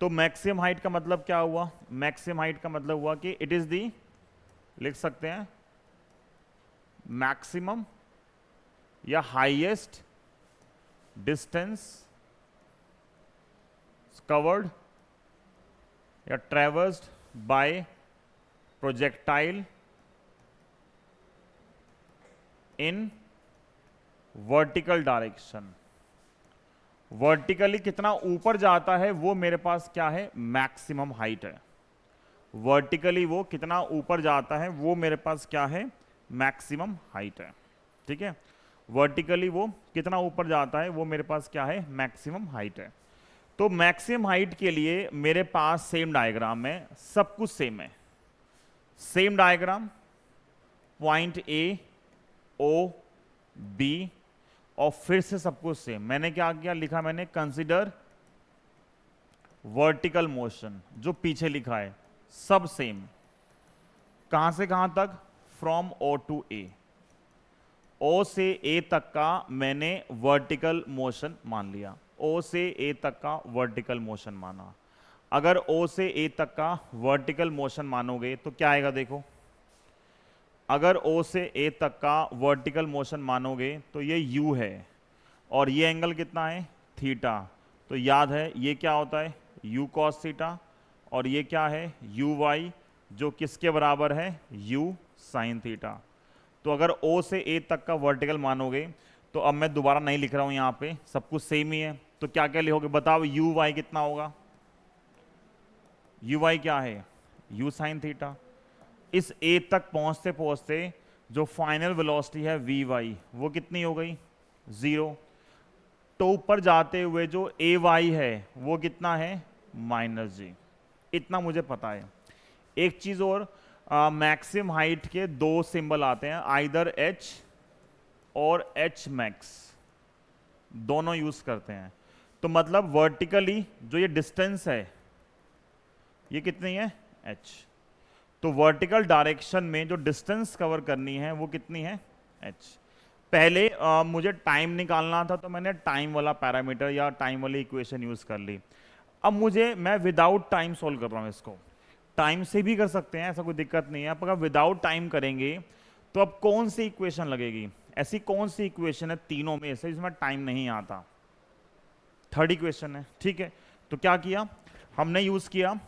तो मैक्सिमम हाइट का मतलब क्या हुआ, मैक्सिमम हाइट का मतलब हुआ कि इट इज दी, लिख सकते हैं मैक्सिमम या हाईएस्ट डिस्टेंस कवर्ड या traversed by projectile in vertical direction. Vertically कितना ऊपर जाता है वो मेरे पास क्या है, मैक्सिमम हाइट है। वर्टिकली वो कितना ऊपर जाता है वो मेरे पास क्या है, मैक्सिमम हाइट है। ठीक है, वर्टिकली वो कितना ऊपर जाता है वो मेरे पास क्या है, मैक्सिमम हाइट है। तो मैक्सिमम हाइट के लिए मेरे पास सेम डायग्राम है, सब कुछ सेम है। Same diagram, point A O B, और फिर से सब कुछ सेम। मैंने क्या किया, लिखा मैंने कंसीडर वर्टिकल मोशन, जो पीछे लिखा है सब सेम। कहां से कहां तक, फ्रॉम ओ टू ए। ओ से ए तक का मैंने वर्टिकल मोशन मान लिया, ओ से ए तक का वर्टिकल मोशन माना। अगर ओ से ए तक का वर्टिकल मोशन मानोगे तो क्या आएगा, देखो, अगर ओ से ए तक का वर्टिकल मोशन मानोगे तो ये u है और ये एंगल कितना है, थीटा। तो याद है ये क्या होता है, u cos थीटा, और ये क्या है, uy, जो किसके बराबर है, u sin थीटा। तो अगर o से a तक का वर्टिकल मानोगे, तो अब मैं दोबारा नहीं लिख रहा हूं, यहां पे सब कुछ सेम ही है। तो क्या क्या लिखोगे, बताओ, uy कितना होगा, uy क्या है, u sin थीटा। इस a तक पहुंचते पहुंचते जो फाइनल वेलोसिटी है vy, वो कितनी हो गई, 0। तो ऊपर जाते हुए जो ay है वो कितना है, -g। इतना मुझे पता है। एक चीज और, मैक्सिमम हाइट के 2 सिंबल आते हैं, आइदर h और h मैक्स, दोनों यूज करते हैं। तो मतलब वर्टिकली जो ये डिस्टेंस है ये कितनी है, h। तो वर्टिकल डायरेक्शन में जो डिस्टेंस कवर करनी है वो कितनी है, h। पहले मुझे टाइम निकालना था तो मैंने टाइम वाला पैरामीटर या टाइम वाली इक्वेशन यूज कर ली। अब मैं विदाउट टाइम सॉल्व कर रहा हूँ इसको, टाइम से भी कर सकते हैं, ऐसा कोई दिक्कत नहीं है। आप अगर विदाउट टाइम करेंगे तो अब कौन सी इक्वेशन लगेगी, ऐसी कौन सी इक्वेशन है तीनों में से जिसमें टाइम नहीं आता? थर्ड इक्वेशन है, ठीक है। तो क्या किया हमने, यूज किया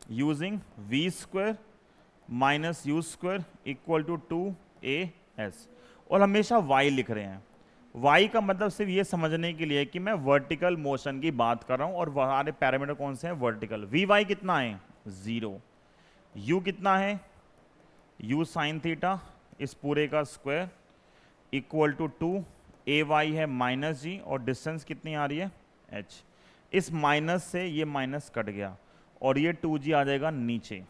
using V square minus U square equal to 2as, और हमेशा y लिख रहे हैं। y का मतलब सिर्फ ये समझने के लिए कि मैं वर्टिकल मोशन की बात कर रहा हूं, और हमारे पैरामीटर कौन से हैं, वर्टिकल। vy कितना है, 0। u कितना है, u साइन थीटा इस पूरे का स्क्वायर इक्वल टू 2, ay है माइनस जी, और डिस्टेंस कितनी आ रही है, h। इस माइनस से ये माइनस कट गया और ये 2g आ जाएगा नीचे,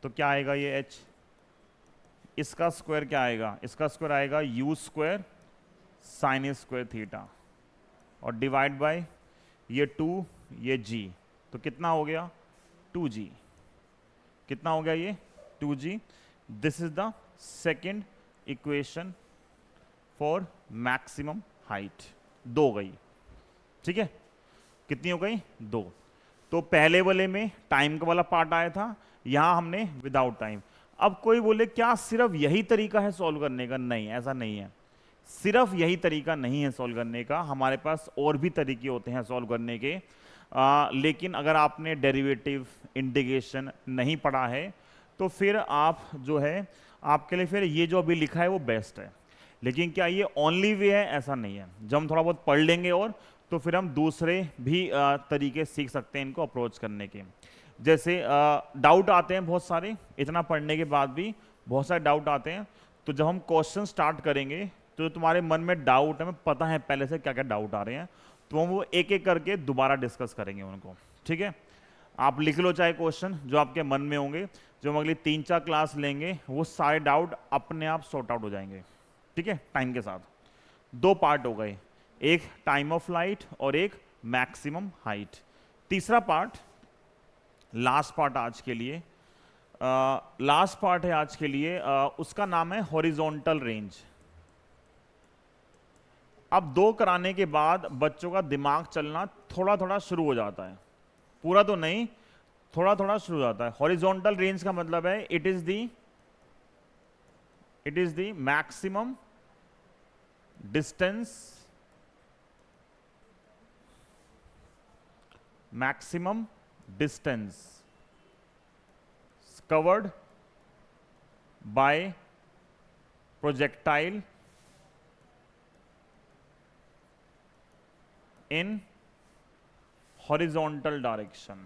तो क्या आएगा ये h, इसका स्क्वायर क्या आएगा, इसका स्क्वायर आएगा u square sine square theta, और डिवाइड बाय ये 2 ये g, तो कितना हो गया 2g, कितना हो गया ये 2g। This is the second equation for maximum height. 2 गई, ठीक है, कितनी हो गई 2। तो पहले वाले में टाइम का वाला पार्ट आया था, यहां हमने विदाउट टाइम। अब कोई बोले क्या सिर्फ यही तरीका है सॉल्व करने का? नहीं, ऐसा नहीं है, सिर्फ यही तरीका नहीं है सॉल्व करने का, हमारे पास और भी तरीके होते हैं सॉल्व करने के। लेकिन अगर आपने डेरिवेटिव इंटीग्रेशन नहीं पढ़ा है तो फिर आप जो है, आपके लिए फिर ये जो अभी लिखा है वो बेस्ट है। लेकिन क्या ये ओनली वे है? ऐसा नहीं है। जब हम थोड़ा बहुत पढ़ लेंगे और तो फिर हम दूसरे भी तरीके सीख सकते हैं इनको अप्रोच करने के। जैसे डाउट आते हैं बहुत सारे, इतना पढ़ने के बाद भी बहुत सारे डाउट आते हैं। तो जब हम क्वेश्चन स्टार्ट करेंगे तो तुम्हारे मन में डाउट है, हमें पता है पहले से क्या क्या डाउट आ रहे हैं, तो हम वो एक एक करके दोबारा डिस्कस करेंगे उनको, ठीक है। आप लिख लो चाहे क्वेश्चन जो आपके मन में होंगे, जो हम अगली 3-4 क्लास लेंगे वो सारे डाउट अपने आप सॉर्ट आउट हो जाएंगे, ठीक है, टाइम के साथ। 2 पार्ट हो गए, एक टाइम ऑफ फ्लाइट और एक मैक्सिमम हाइट। तीसरा पार्ट, लास्ट पार्ट आज के लिए, लास्ट पार्ट है आज के लिए, उसका नाम है हॉरिजॉन्टल रेंज। अब 2 कराने के बाद बच्चों का दिमाग चलना थोड़ा थोड़ा शुरू हो जाता है, पूरा तो नहीं, थोड़ा थोड़ा शुरू हो जाता है। हॉरिजॉन्टल रेंज का मतलब है it is the maximum distance, covered by projectile in horizontal direction।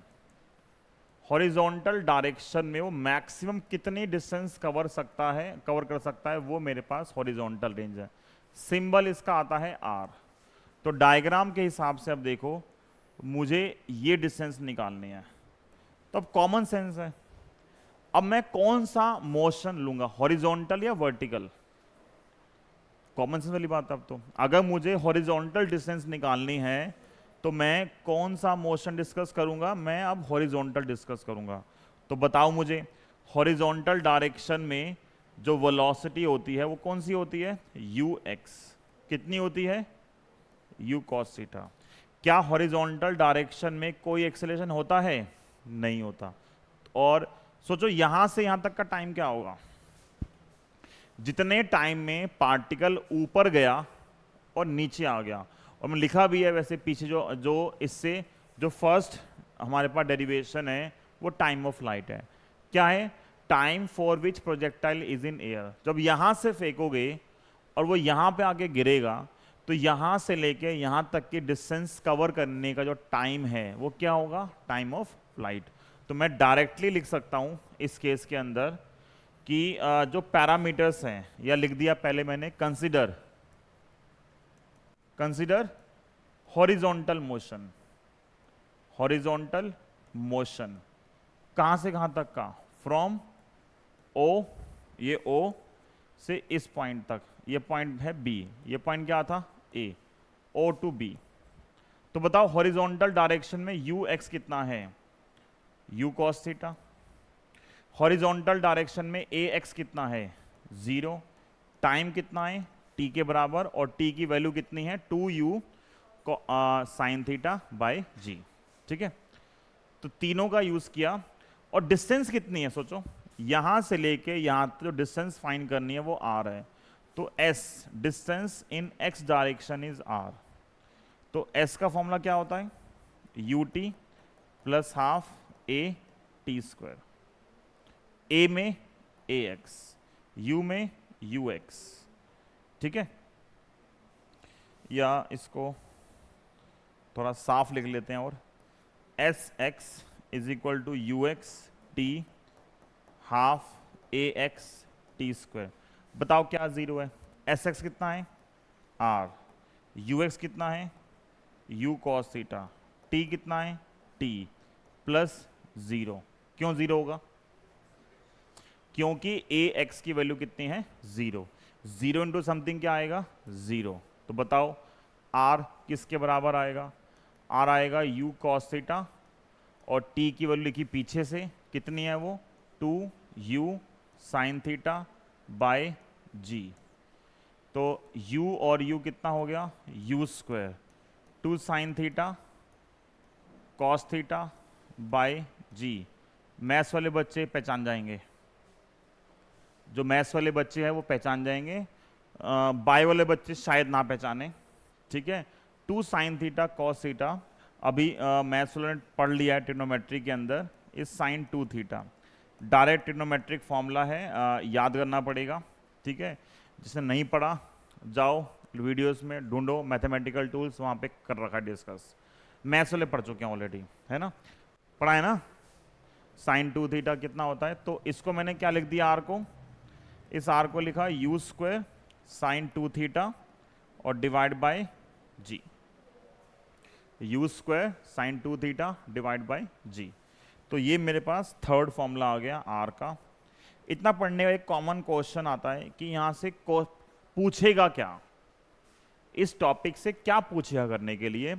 Horizontal direction में वो मैक्सिमम कितनी डिस्टेंस कवर कर सकता है, वो मेरे पास हॉरिजॉन्टल रेंज है। सिंबल इसका आता है R। तो डायग्राम के हिसाब से अब देखो, मुझे ये डिस्टेंस निकालनी है, तो अब कॉमन सेंस है, अब मैं कौन सा मोशन लूंगा, हॉरिजॉन्टल या वर्टिकल? कॉमन सेंस वाली बात है। अब तो अगर मुझे हॉरिजॉन्टल डिस्टेंस निकालनी है तो मैं कौन सा मोशन डिस्कस करूंगा, मैं अब हॉरिजॉन्टल डिस्कस करूंगा। तो बताओ मुझे, हॉरिजॉन्टल डायरेक्शन में जो वेलोसिटी होती है वो कौन सी होती है, ux। कितनी होती है, u cos थीटा। क्या हॉरिजॉन्टल डायरेक्शन में कोई एक्सेलरेशन होता है? नहीं होता। और सोचो यहां से यहां तक का टाइम क्या होगा, जितने टाइम में पार्टिकल ऊपर गया और नीचे आ गया। और मैं लिखा भी है वैसे पीछे, जो इससे जो फर्स्ट हमारे पास डेरिवेशन है वो टाइम ऑफ फ्लाइट है। क्या है, time for which projectile is in air. जब यहां से फेंकोगे और वो यहां पे आके गिरेगा तो यहां से लेके यहां तक की डिस्टेंस कवर करने का जो टाइम है वो क्या होगा, टाइम ऑफ फ्लाइट। तो मैं डायरेक्टली लिख सकता हूं इस केस के अंदर कि जो पैरामीटर्स हैं, या लिख दिया पहले मैंने, कंसिडर हॉरिजॉन्टल मोशन। कहां से कहां तक का, फ्रॉम O, ये O से इस पॉइंट तक, ये पॉइंट है B, ये पॉइंट क्या था A, O टू B। तो बताओ हॉरिजॉन्टल डायरेक्शन में ux कितना है, u cos theta. Horizontal direction में ax कितना है, 0। टाइम कितना है, t के बराबर, और t की वैल्यू कितनी है, 2u साइन थीटा बाय जी, ठीक है। तो तीनों का यूज किया, और डिस्टेंस कितनी है सोचो, यहां से लेके यहां तक जो डिस्टेंस फाइंड करनी है वो आर है, तो S distance in X direction is R. तो एस का फॉर्मूला क्या होता है, U T plus half A T square, A में ए एक्स, यू में यू एक्स, ठीक है। या इसको थोड़ा साफ लिख लेते हैं, और S X is equal to U X T half A X T square. बताओ क्या जीरो है, एस एक्स कितना है आर, यू एक्स कितना है यू कॉस थीटा, टी कितना है टी प्लस जीरो। क्यों जीरो होगा, क्योंकि ए एक्स की वैल्यू कितनी है जीरो, जीरो इंटू समथिंग क्या आएगा जीरो। तो बताओ आर किसके बराबर आएगा, आर आएगा यू कॉस थीटा, और टी की वैल्यू लिखी पीछे से कितनी है वो 2 U sine theta by G. तो u और u कितना हो गया U square, 2 sine theta cos theta by G. Maths वाले बच्चे पहचान जाएंगे, जो मैथ्स वाले बच्चे हैं वो पहचान जाएंगे, बाय वाले बच्चे शायद ना पहचाने, ठीक है। 2 साइन थीटा कॉस थीटा, अभी मैथ्स वालों ने पढ़ लिया है ट्रिग्नोमेट्री के अंदर, इस sine 2 theta direct trigonometric formula है, याद करना पड़ेगा, ठीक है। जिसने नहीं पढ़ा जाओ वीडियोस में ढूंढो मैथमेटिकल टूल्स, वहाँ पे कर रखा है डिस्कस, मैथ्स वाले पढ़ चुके हैं ऑलरेडी, है ना, पढ़ा है ना। साइन 2 थीटा कितना होता है, तो इसको मैंने क्या लिख दिया आर को, इस आर को लिखा यू स्क्वायर साइन 2 थीटा और divide by G, U square sine 2 theta divide by G. तो ये मेरे पास थर्ड फॉर्मूला आ गया आर का। इतना पढ़ने का एक कॉमन क्वेश्चन आता है कि यहाँ से पूछेगा क्या, इस टॉपिक से क्या पूछेगा करने के लिए,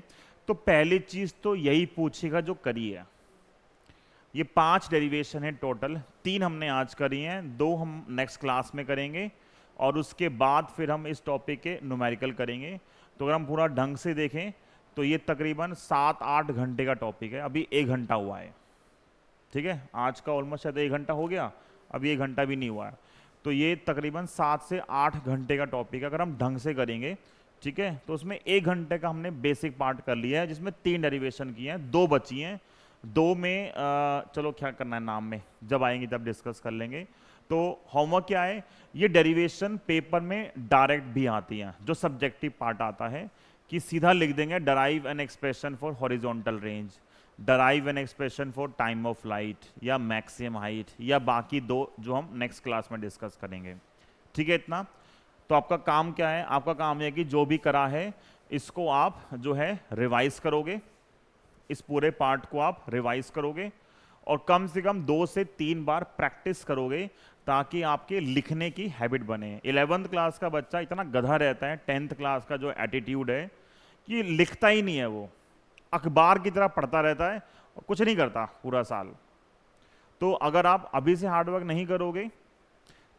तो पहली चीज तो यही पूछेगा जो करी है। ये 5 डेरिवेशन है टोटल, 3 हमने आज करी हैं, 2 हम नेक्स्ट क्लास में करेंगे, और उसके बाद फिर हम इस टॉपिक के न्यूमेरिकल करेंगे। तो अगर हम पूरा ढंग से देखें तो ये तकरीबन 7-8 घंटे का टॉपिक है, अभी 1 घंटा हुआ है, ठीक है। आज का ऑलमोस्ट शायद 1 घंटा हो गया, अभी 1 घंटा भी नहीं हुआ है, तो ये तकरीबन 7 से 8 घंटे का टॉपिक है अगर हम ढंग से करेंगे, ठीक है। तो उसमें 1 घंटे का हमने बेसिक पार्ट कर लिया है, जिसमें 3 डेरिवेशन किए हैं, 2 बची हैं, 2 में चलो क्या करना है नाम में, जब आएंगे तब डिस्कस कर लेंगे। तो होमवर्क क्या है, ये डेरिवेशन पेपर में डायरेक्ट भी आती हैं, जो सब्जेक्टिव पार्ट आता है कि सीधा लिख देंगे derive an expression for horizontal range, derive an expression for time of light, या मैक्सिमम हाइट, या बाकी 2 जो हम नेक्स्ट क्लास में डिस्कस करेंगे, ठीक है। इतना तो आपका काम क्या है, आपका काम है कि जो भी करा है इसको आप जो है रिवाइज करोगे, इस पूरे पार्ट को आप रिवाइज करोगे, और कम से कम 2 से 3 बार प्रैक्टिस करोगे, ताकि आपके लिखने की हैबिट बने। 11th क्लास का बच्चा इतना गधा रहता है, 10th क्लास का जो एटीट्यूड है कि लिखता ही नहीं है, वो अखबार की तरह पढ़ता रहता है और कुछ नहीं करता पूरा साल। तो अगर आप अभी से हार्डवर्क नहीं करोगे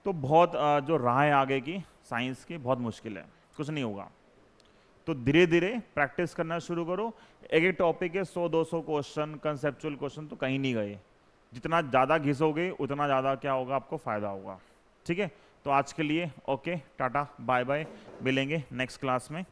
तो बहुत जो राह है आगे की साइंस की बहुत मुश्किल है, कुछ नहीं होगा। तो धीरे धीरे प्रैक्टिस करना शुरू करो, एक एक टॉपिक के 100-200 क्वेश्चन, कंसेप्चुअल क्वेश्चन तो कहीं नहीं गए, जितना ज़्यादा घिसोगे उतना ज़्यादा क्या होगा, आपको फ़ायदा होगा, ठीक है। तो आज के लिए ओके, टाटा बाय बाय, मिलेंगे नेक्स्ट क्लास में।